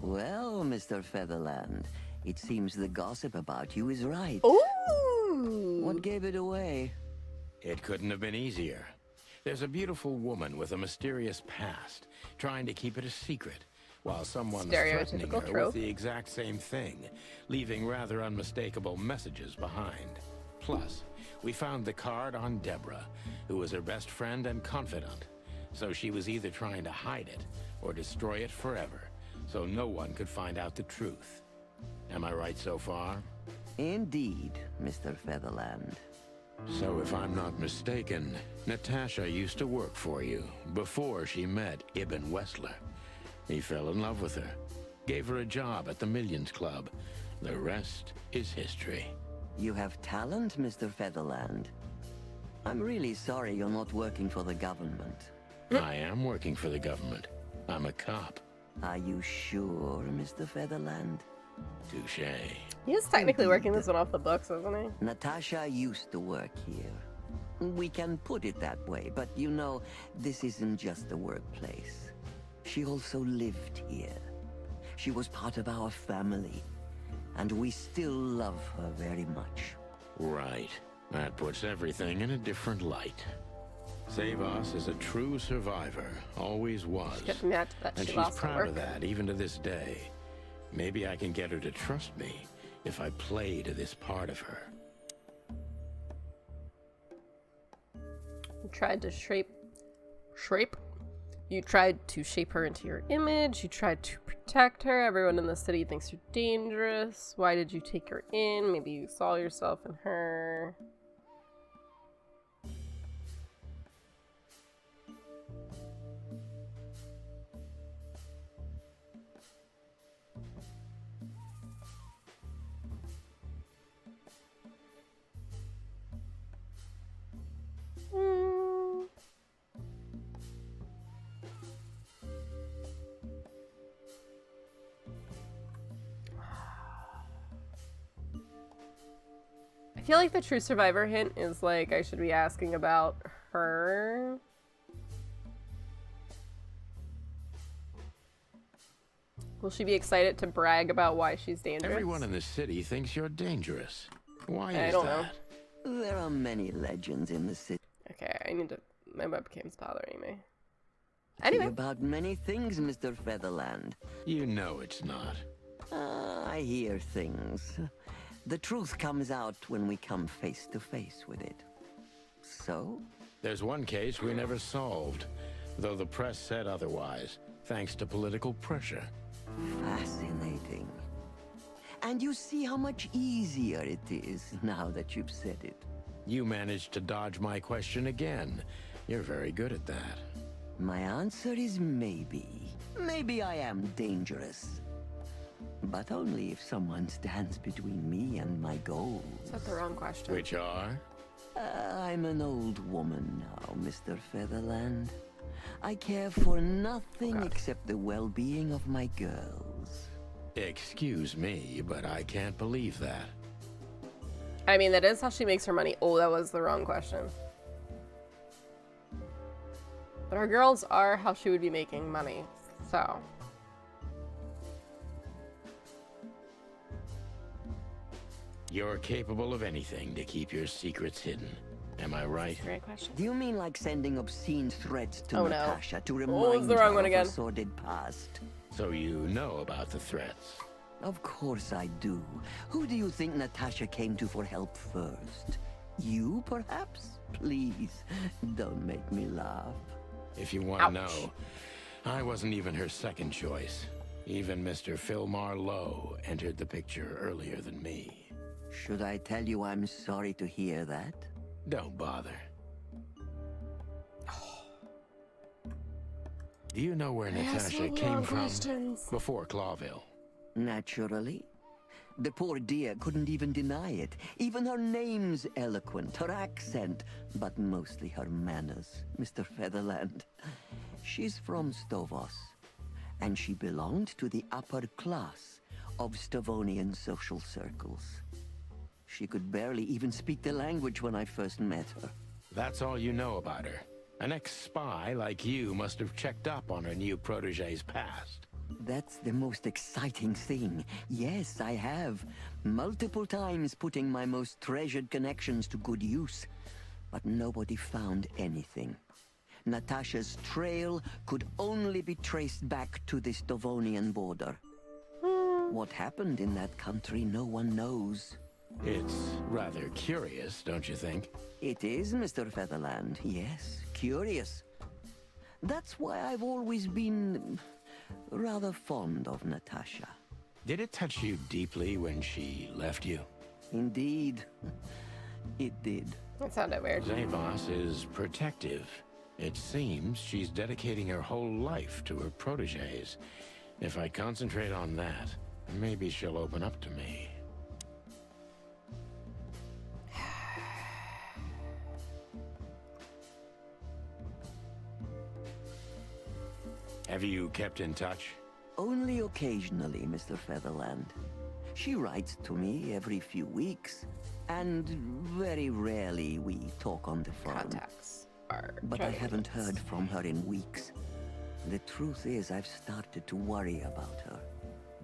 Well, Mr. Featherland, it seems the gossip about you is right. Ooh! What gave it away? It couldn't have been easier. There's a beautiful woman with a mysterious past, trying to keep it a secret, while someone's threatening her trope. with the exact same thing, leaving rather unmistakable messages behind. Plus, we found the card on Deborah, who was her best friend and confidant. So she was either trying to hide it, or destroy it forever, so no one could find out the truth. Am I right so far? Indeed, Mr. Featherland. So if I'm not mistaken, Natasha used to work for you before she met Ibn Wessler. He fell in love with her, gave her a job at the Millions Club. The rest is history. You have talent, Mr. Featherland. I'm really sorry you're not working for the government. I am working for the government. I'm a cop. Are you sure, Mr. Featherland? Touché. He is technically working this one off the books, isn't he? Natasha used to work here. We can put it that way, but you know, this isn't just a workplace. She also lived here. She was part of our family, and we still love her very much. Right. That puts everything in a different light. Savas is a true survivor, always was. She's getting mad that And she she's lost her proud work. of that, even to this day. Maybe I can get her to trust me if I play to this part of her. You tried to shape. You tried to shape her into your image. You tried to protect her. Everyone in the city thinks you're dangerous. Why did you take her in? Maybe you saw yourself in her. I feel like the true survivor hint is like I should be asking about her. Will she be excited to brag about why she's dangerous? Everyone in the city thinks you're dangerous. Why I is don't know. that? There are many legends in the city Okay, I need to. My webcam's bothering me. Anyway, about many things, Mr. Featherland. You know it's not. I hear things. The truth comes out when we come face to face with it. So? There's one case we never solved, though the press said otherwise, thanks to political pressure. Fascinating. And you see how much easier it is now that you've said it. You managed to dodge my question again. You're very good at that. My answer is maybe. Maybe I am dangerous. But only if someone stands between me and my goals. is that the wrong question? Which are? I'm an old woman now, Mr. Featherland. I care for nothing except the well-being of my girls. Excuse me, but I can't believe that. I mean, that is how she makes her money. Oh, that was the wrong question. But her girls are how she would be making money, so. You're capable of anything to keep your secrets hidden. Am I right? Great question. Do you mean like sending obscene threats to Oh, no. Natasha to Oh, remind it's the wrong her one of again. her sordid past? So you know about the threats. Of course I do. Who do you think Natasha came to for help first? You, perhaps? Please, don't make me laugh. If you want to know, I wasn't even her second choice. Even Mr. Philmar Lowe entered the picture earlier than me. Should I tell you I'm sorry to hear that? Don't bother. Do you know where Natasha came from before Clawville? Naturally. The poor dear couldn't even deny it. Even her name's eloquent, her accent, but mostly her manners, Mr. Featherland. She's from Stovos, and she belonged to the upper class of Stavonian social circles. She could barely even speak the language when I first met her. That's all you know about her. An ex-spy like you must have checked up on her new protege's past. That's the most exciting thing. Yes, I have. Multiple times putting my most treasured connections to good use. But nobody found anything. Natasha's trail could only be traced back to the Stavonian border. What happened in that country, no one knows. It's rather curious, don't you think? It is, Mr. Featherland. Yes, curious. That's why I've always been rather fond of Natasha. Did it touch you deeply when she left you? Indeed, it did. That sounded weird. Zavos is protective. It seems she's dedicating her whole life to her proteges. If I concentrate on that, maybe she'll open up to me. Have you kept in touch? Only occasionally, Mr. Featherland. She writes to me every few weeks, and very rarely we talk on the phone. Contacts are But I haven't terminates. heard from her in weeks. The truth is, I've started to worry about her.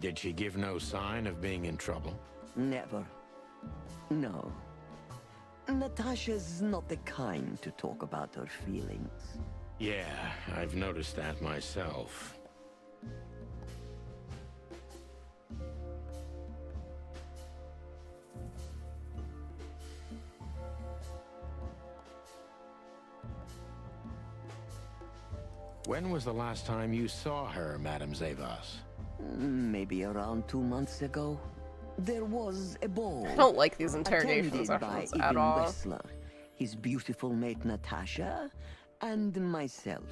Did she give no sign of being in trouble? Never. No. Natasha's not the kind to talk about her feelings. Yeah, I've noticed that myself. When was the last time you saw her, Madame Zavos? Maybe around 2 months ago. There was a ball. I don't like these interrogation attended by sessions at Ibn all. Wessler, his beautiful mate Natasha, and myself.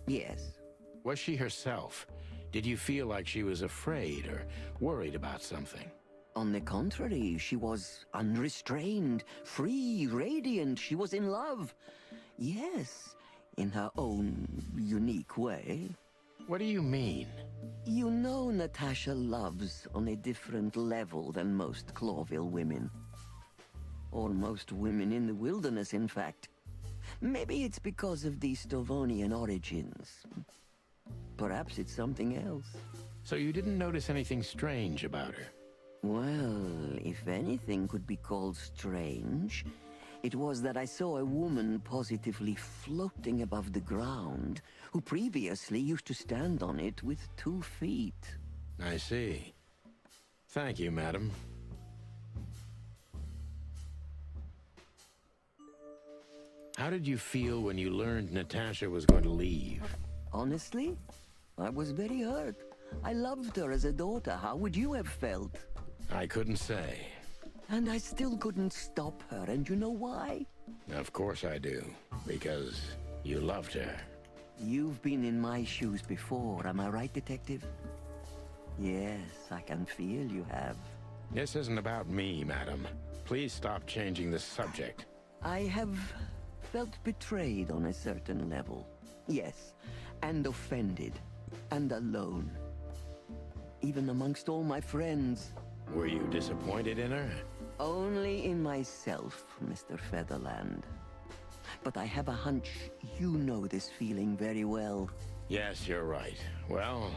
Yes. Was she herself? Did you feel like she was afraid or worried about something? On the contrary, she was unrestrained, free, radiant. She was in love. Yes, in her own unique way. What do you mean? You know Natasha loves on a different level than most Clawville women. Or most women in the wilderness, in fact. Maybe it's because of the Stavonian origins. Perhaps it's something else. So you didn't notice anything strange about her? Well, if anything could be called strange, it was that I saw a woman positively floating above the ground, who previously used to stand on it with 2 feet. I see. Thank you, madam. How did you feel when you learned Natasha was going to leave? Honestly, I was very hurt. I loved her as a daughter. How would you have felt? I couldn't say. And I still couldn't stop her, and you know why? Of course I do. Because you loved her. You've been in my shoes before, am I right, Detective? Yes, I can feel you have. This isn't about me, madam. Please stop changing the subject. I have felt betrayed on a certain level. Yes, and offended, and alone. Even amongst all my friends. Were you disappointed in her? Only in myself, Mr. Featherland. But I have a hunch you know this feeling very well. Yes, you're right. Well,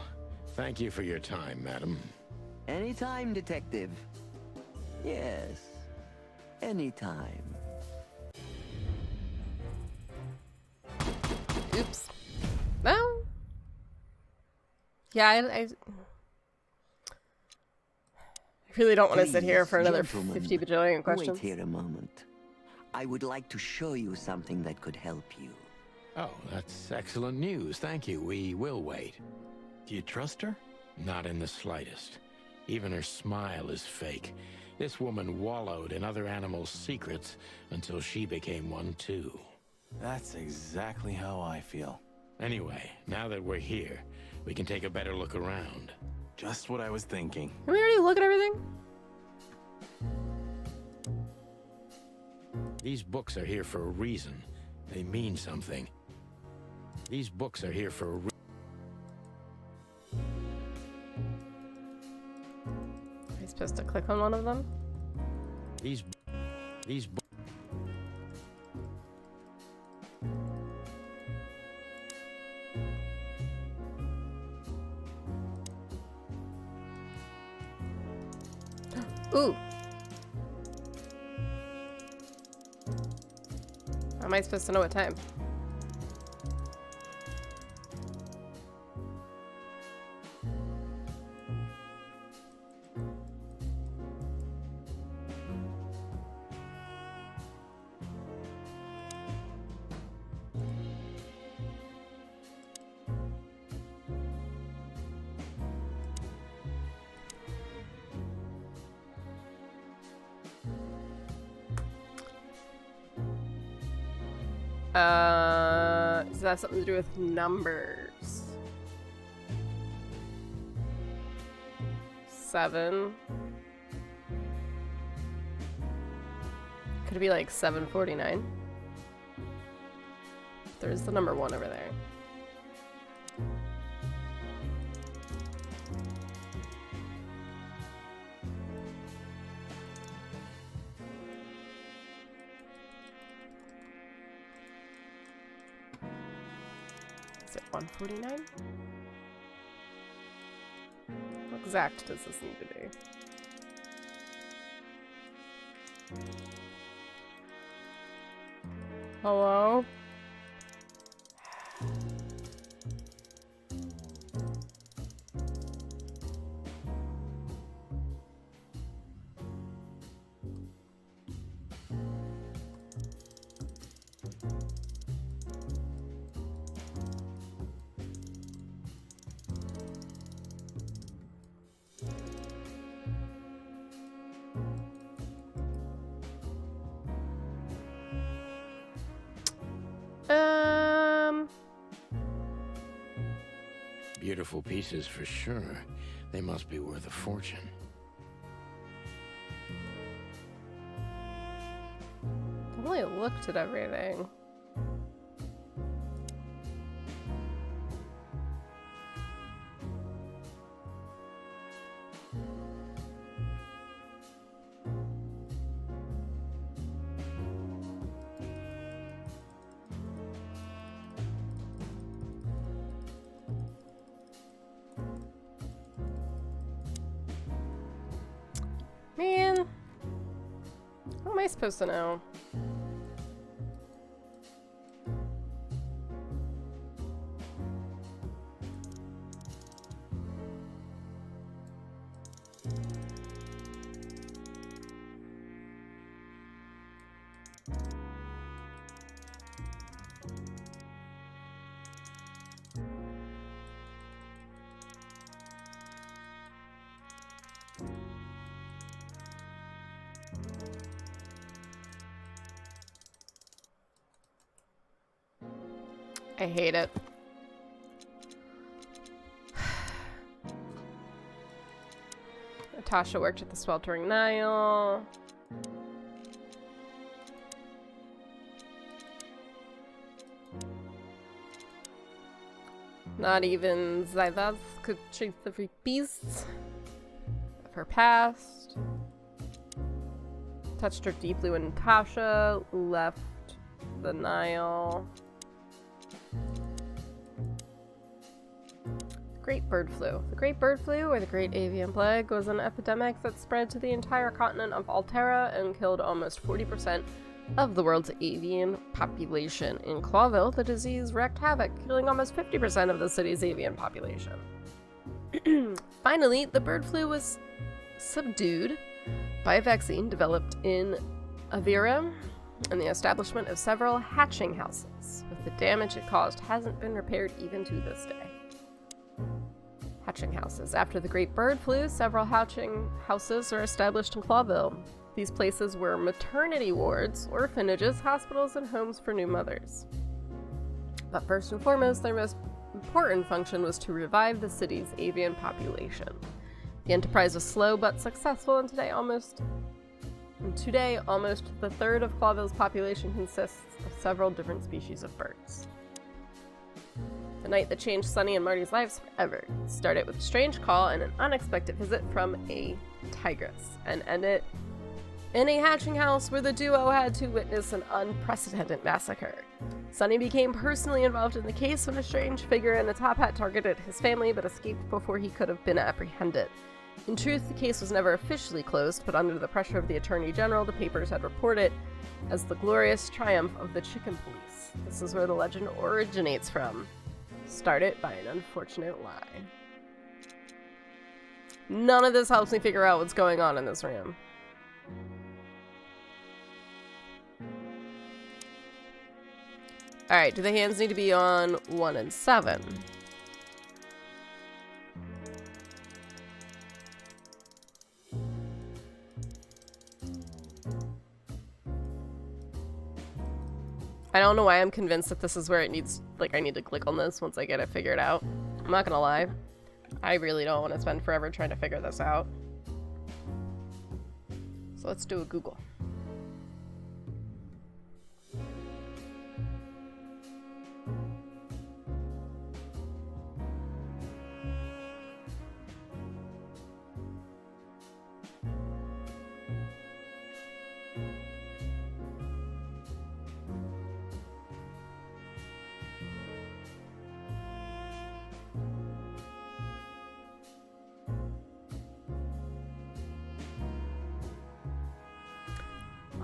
thank you for your time, madam. Anytime, Detective. Yes. Anytime. Oops. No. Yeah, I really don't want to sit here for another Gentlemen, 50 bajillion questions. Wait here a moment. I would like to show you something that could help you. Oh, that's excellent news. Thank you. We will wait. Do you trust her? Not in the slightest. Even her smile is fake. This woman wallowed in other animals' secrets until she became one too. That's exactly how I feel. Anyway, now that we're here, we can take a better look around. Just what I was thinking. Can we already look at everything? These books are here for a reason. They mean something. These books are here for a reason. Am I supposed to click on one of them? These Ooh. How am I supposed to know what time? Does that have something to do with numbers? 7. Could it be like 749? There's the number 1 over there. Is it 149? How exact does this need to be? Hello? beautiful pieces for sure. They must be worth a fortune. I've only looked at everything. Man, how am I supposed to know? I hate it. Natasha worked at the Sweltering Nile. Not even Zyvav could chase the freak beasts of her past. Touched her deeply when Natasha left the Nile. Great bird flu. The Great Bird Flu, or the Great Avian Plague, was an epidemic that spread to the entire continent of Altera and killed almost 40% of the world's avian population. In Clawville, the disease wreaked havoc, killing almost 50% of the city's avian population. Finally, the bird flu was subdued by a vaccine developed in Avira and the establishment of several hatching houses, but the damage it caused hasn't been repaired even to this day. Hatching houses. After the Great Bird Flu, several hatching houses are established in Clawville. These places were maternity wards, orphanages, hospitals, and homes for new mothers. But first and foremost, their most important function was to revive the city's avian population. The enterprise was slow but successful, and today almost the third of Clawville's population consists of several different species of birds. The night that changed Sonny and Marty's lives forever started with a strange call and an unexpected visit from a tigress, and ended in a hatching house where the duo had to witness an unprecedented massacre. Sonny became personally involved in the case when a strange figure in a top hat targeted his family but escaped before he could have been apprehended. In truth, the case was never officially closed, but under the pressure of the Attorney General, the papers had reported as the glorious triumph of the chicken police. This is where the legend originates from. Started by an unfortunate lie. None of this helps me figure out what's going on in this room. Alright, do the hands need to be on 1 and 7? I don't know why I'm convinced that this is where it needs, like, I need to click on this once I get it figured out. I'm not gonna lie. I really don't want to spend forever trying to figure this out. So let's do a Google.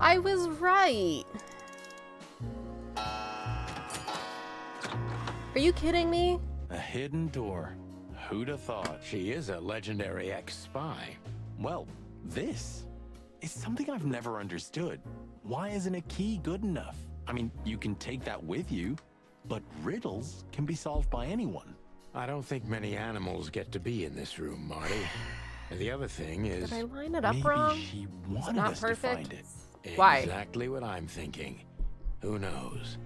I was right. Are you kidding me? A hidden door. Who'da thought? She is a legendary ex-spy. Well, this is something I've never understood. Why isn't a key good enough? I mean, you can take that with you, but riddles can be solved by anyone. I don't think many animals get to be in this room, Marty. And the other thing is... Did I line it up Maybe wrong? she Is it wanted not us perfect? to find it. Why? Exactly what I'm thinking. Who knows?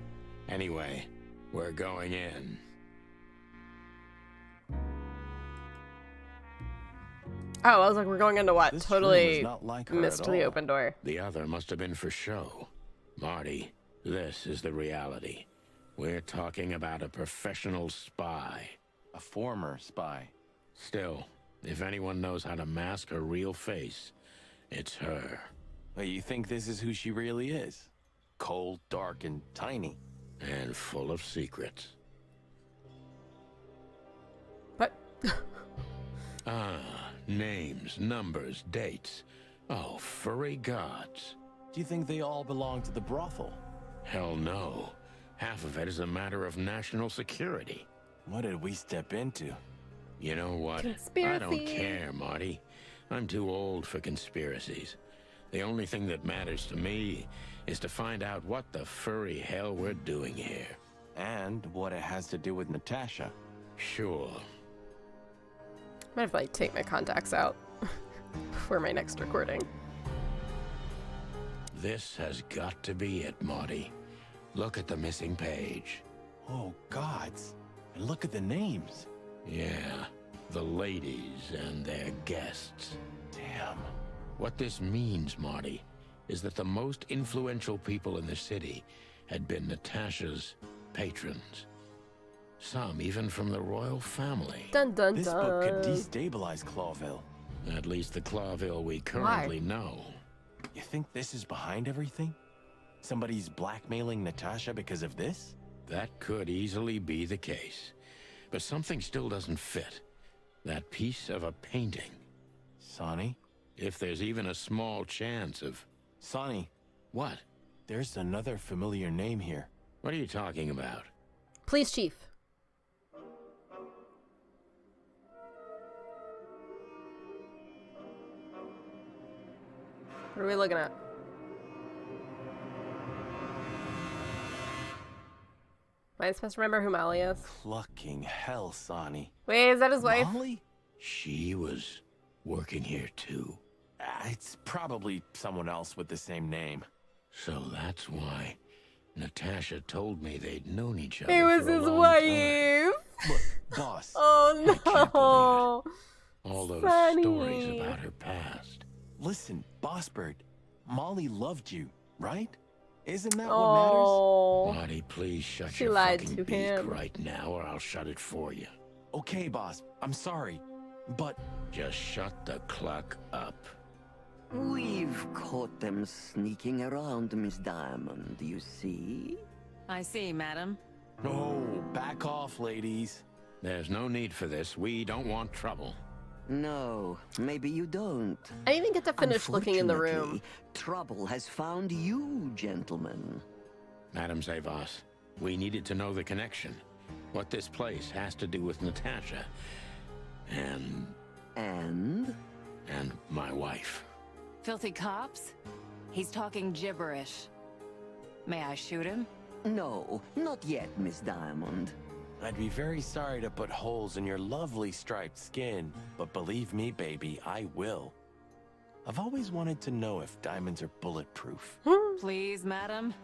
Anyway, we're going in. Oh, I was like, we're going into what? This Totally room is not like her missed at the all. open door. The other must have been for show. Marty, this is the reality. We're talking about a professional spy. A former spy. Still, if anyone knows how to mask her real face, it's her. But you think this is who she really is? Cold, dark, and tiny. And full of secrets. What? Names, numbers, dates. Oh, furry gods. Do you think they all belong to the brothel? Hell no. Half of it is a matter of national security. What did we step into? You know what? Conspiracy. I don't care, Marty. I'm too old for conspiracies. The only thing that matters to me is to find out what the furry hell we're doing here. And what it has to do with Natasha. Sure. Might have to, like, take my contacts out for my next recording. This has got to be it, Marty. Look at the missing page. Oh, gods. And look at the names. Yeah, the ladies and their guests. Damn. What this means, Marty, is that the most influential people in the city had been Natasha's patrons. Some even from the royal family. Dun dun This dun. book could destabilize Clawville. At least the Clawville we currently know. You think this is behind everything? Somebody's blackmailing Natasha because of this? That could easily be the case. but something still doesn't fit. That piece of a painting. Sonny? If there's even a small chance of... Sonny, What? there's another familiar name here. What are you talking about? Police chief. What are we looking at? Am I supposed to remember who Molly is? Clucking hell, Sonny. Wait, is that his wife? Molly? She was working here too. It's probably someone else with the same name. So that's why Natasha told me they'd known each other It was for a his long wife. Look, boss. Oh no. can't believe All those Sonny. stories about her past. Listen, Boss Bird, Molly loved you, right? Isn't that what Oh. Marty, please shut She your lied fucking to beak him. right now, or I'll shut it for you. matters? Okay, boss, I'm sorry, but Just shut the cluck up. We've caught them sneaking around, Miss Diamond, you see? I see, madam. no, back off, ladies. There's no need for this. We don't want trouble. No, maybe you don't. I didn't even get to finish looking in the room. Unfortunately, trouble has found you, gentlemen. Madam Zavos, we needed to know the connection. What this place has to do with Natasha. And And? my wife. Filthy cops? He's talking gibberish. May I shoot him? No, not yet, Miss Diamond. I'd be very sorry to put holes in your lovely striped skin, but believe me, baby, I will. I've always wanted to know if diamonds are bulletproof. Please, madam.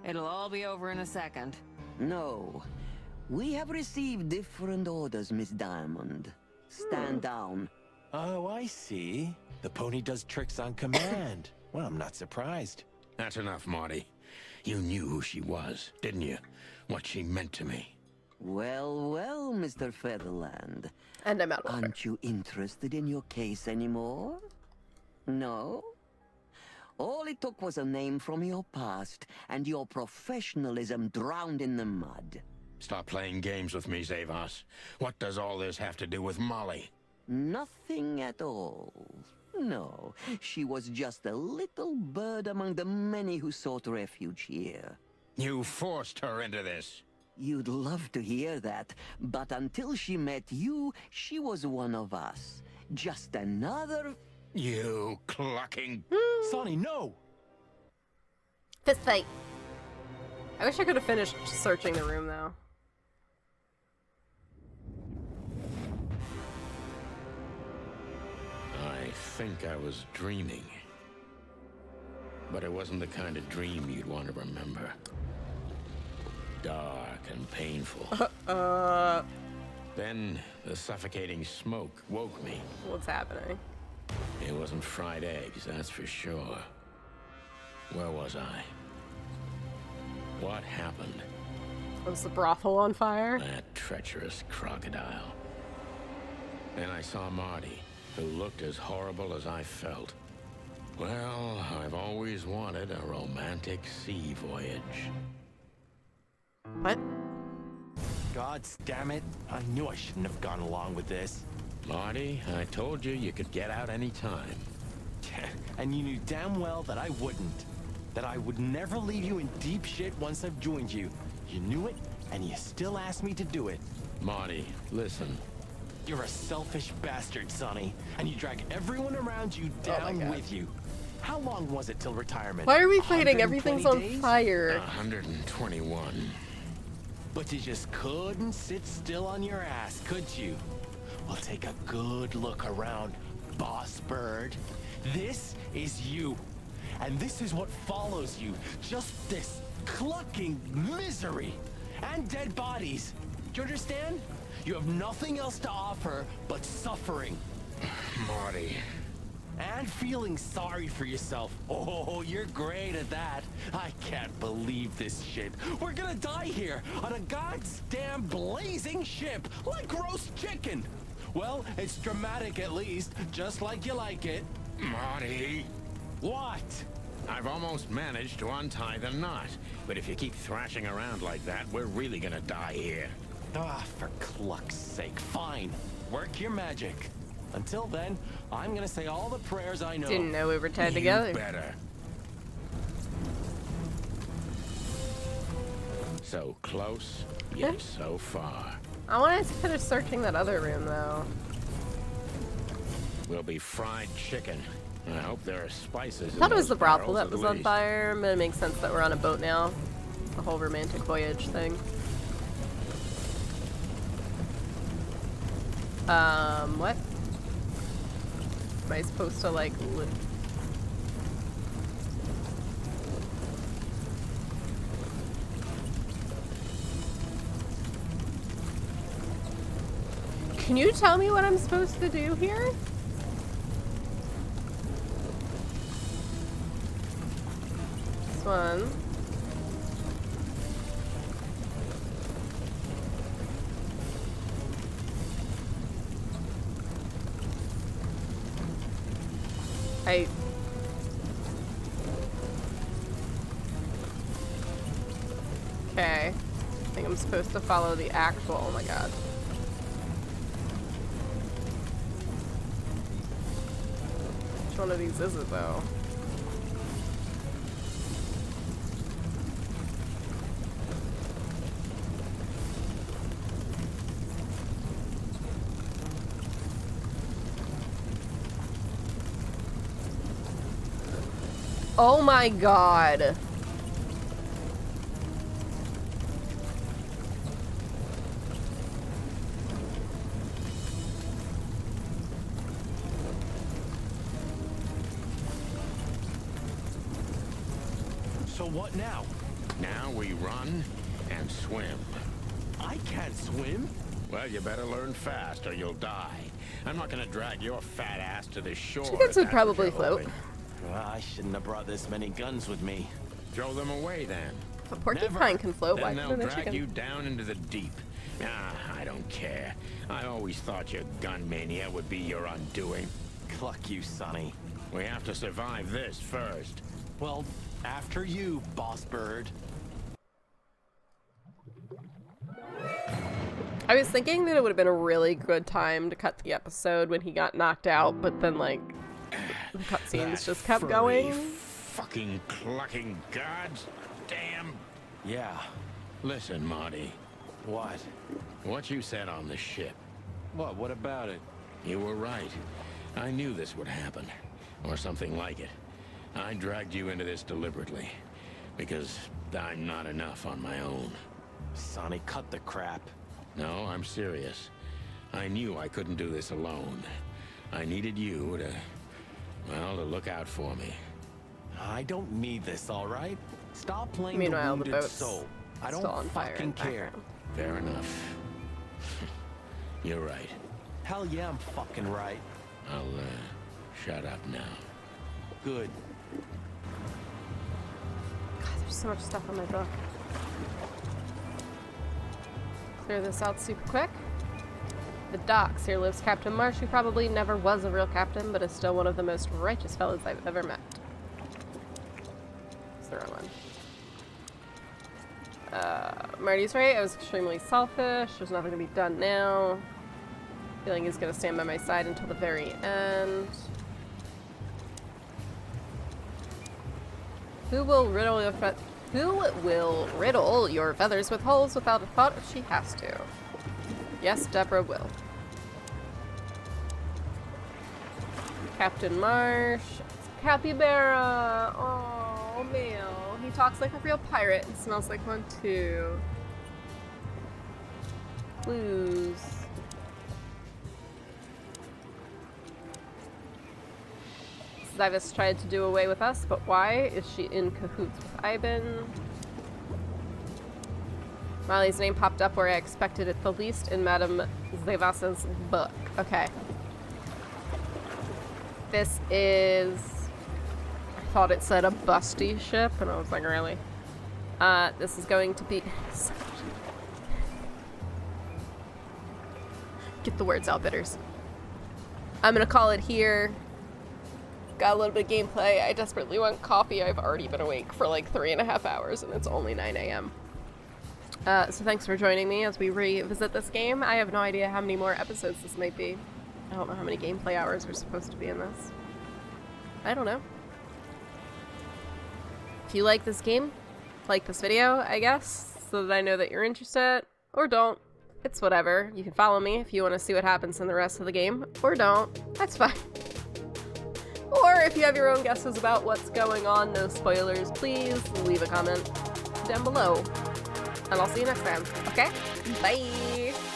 It'll all be over in a second. No. We have received different orders, Miss Diamond. Stand down. Oh, I see. The pony does tricks on command. Well, I'm not surprised. That's enough, Marty. You knew who she was, didn't you? What she meant to me. Well, well, Mr. Featherland. And I'm out of water. Aren't you interested in your case anymore? No? All it took was a name from your past, and your professionalism drowned in the mud. Stop playing games with me, Zavos. What does all this have to do with Molly? Nothing at all. No, she was just a little bird among the many who sought refuge here. You forced her into this. You'd love to hear that, but until she met you, she was one of us. Just another... You clucking... Sonny, no! Fist fight. I wish I could have finished searching the room though. I think I was dreaming. But it wasn't the kind of dream you'd want to remember. Dark and painful. Then the suffocating smoke woke me. What's happening? It wasn't fried eggs, that's for sure. Where was I? What happened? Was the brothel on fire? That treacherous crocodile. Then I saw Marty, who looked as horrible as I felt. Well, I've always wanted a romantic sea voyage. What? God damn it. I knew I shouldn't have gone along with this. Marty, I told you you could get out any time. And you knew damn well that I wouldn't. That I would never leave you in deep shit once I've joined you. You knew it, and you still asked me to do it. Marty, listen. You're a selfish bastard, Sonny, and you drag everyone around you down with you. How long was it till retirement? Why are we fighting? 120 Everything's on days? fire. 121. But you just couldn't sit still on your ass, could you? Well, take a good look around, Boss Bird. This is you. And this is what follows you. Just this clucking misery. And dead bodies. Do you understand? You have nothing else to offer but suffering. Marty. And feeling sorry for yourself. Oh, you're great at that. I can't believe this shit. We're gonna die here on a goddamn blazing ship like roast chicken. Well, it's dramatic at least, just like you like it. Marty. What? I've almost managed to untie the knot. But if you keep thrashing around like that, we're really gonna die here. Ah, for cluck's sake. Fine. Work your magic. Until then, I'm gonna say all the prayers I know. Didn't know we were tied You together. better. So close, yet so far. I wanted to finish searching that other room, though. Will be fried chicken. I hope there are spices. I thought in it was those the brothel barrels that at was on least. fire, but it makes sense that we're on a boat now. The whole romantic voyage thing. What? Am I supposed to, like, Can you tell me what I'm supposed to do here? This one. Okay. I think I'm supposed to follow the actual. Oh my god. Which one of these is it though? Oh my god. So what now? Now we run and swim. I can't swim. Well, you better learn fast or you'll die. I'm not gonna drag your fat ass to this shore. Chickens if would that's probably what you're float. hoping. I shouldn't have brought this many guns with me. Throw them away then. If a porcupine Never. can float, why Then they'll couldn't a drag chicken? you down into the deep. Ah, I don't care. I always thought your gun mania would be your undoing. Cluck you, Sonny. We have to survive this first. Well, after you, boss bird. I was thinking that it would have been a really good time to cut the episode when he got knocked out, but then, like, the cutscenes That just kept furry going. Fucking clucking gods. Damn. Yeah. Listen, Marty. What? What you said on the ship. What about it? You were right. I knew this would happen. Or something like it. I dragged you into this deliberately. Because I'm not enough on my own. Sonny, cut the crap. No, I'm serious. I knew I couldn't do this alone. I needed you to, well, to look out for me. I don't need this, all right? Stop playing Meanwhile, the the wounded boat's soul. I don't still on fire in fucking the care. background. Fair enough. You're right. Hell yeah, I'm fucking right. I'll, shut up now. Good. God, there's so much stuff on my book. Clear this out super quick. The docks. Here lives Captain Marsh, who probably never was a real captain, but is still one of the most righteous fellows I've ever met. It's the wrong one. Marty's right. I was extremely selfish. There's nothing to be done now. Feeling he's gonna stand by my side until the very end. Who will riddle your feathers with holes without a thought if she has to? Yes, Deborah will. Captain Marsh. Capybara. Oh, Male. He talks like a real pirate and smells like one too. Clues. Zivus tried to do away with us, but why? Is she in cahoots with Ivan? Molly's name popped up where I expected it the least in Madame Zivas's book. Okay. This is... I thought it said a busty ship, and I was like, really? This is going to be... Get the words out, Bitters. I'm gonna call it here. Got a little bit of gameplay. I desperately want coffee. I've already been awake for like 3.5 hours, and it's only 9 a.m. So thanks for joining me as we revisit this game. I have no idea how many more episodes this might be. I don't know how many gameplay hours are supposed to be in this. I don't know. If you like this game, like this video, I guess, so that I know that you're interested, or don't. It's whatever. You can follow me if you want to see what happens in the rest of the game, or don't. That's fine. Or if you have your own guesses about what's going on, no spoilers, please leave a comment down below. And I'll see you next time, okay? Bye!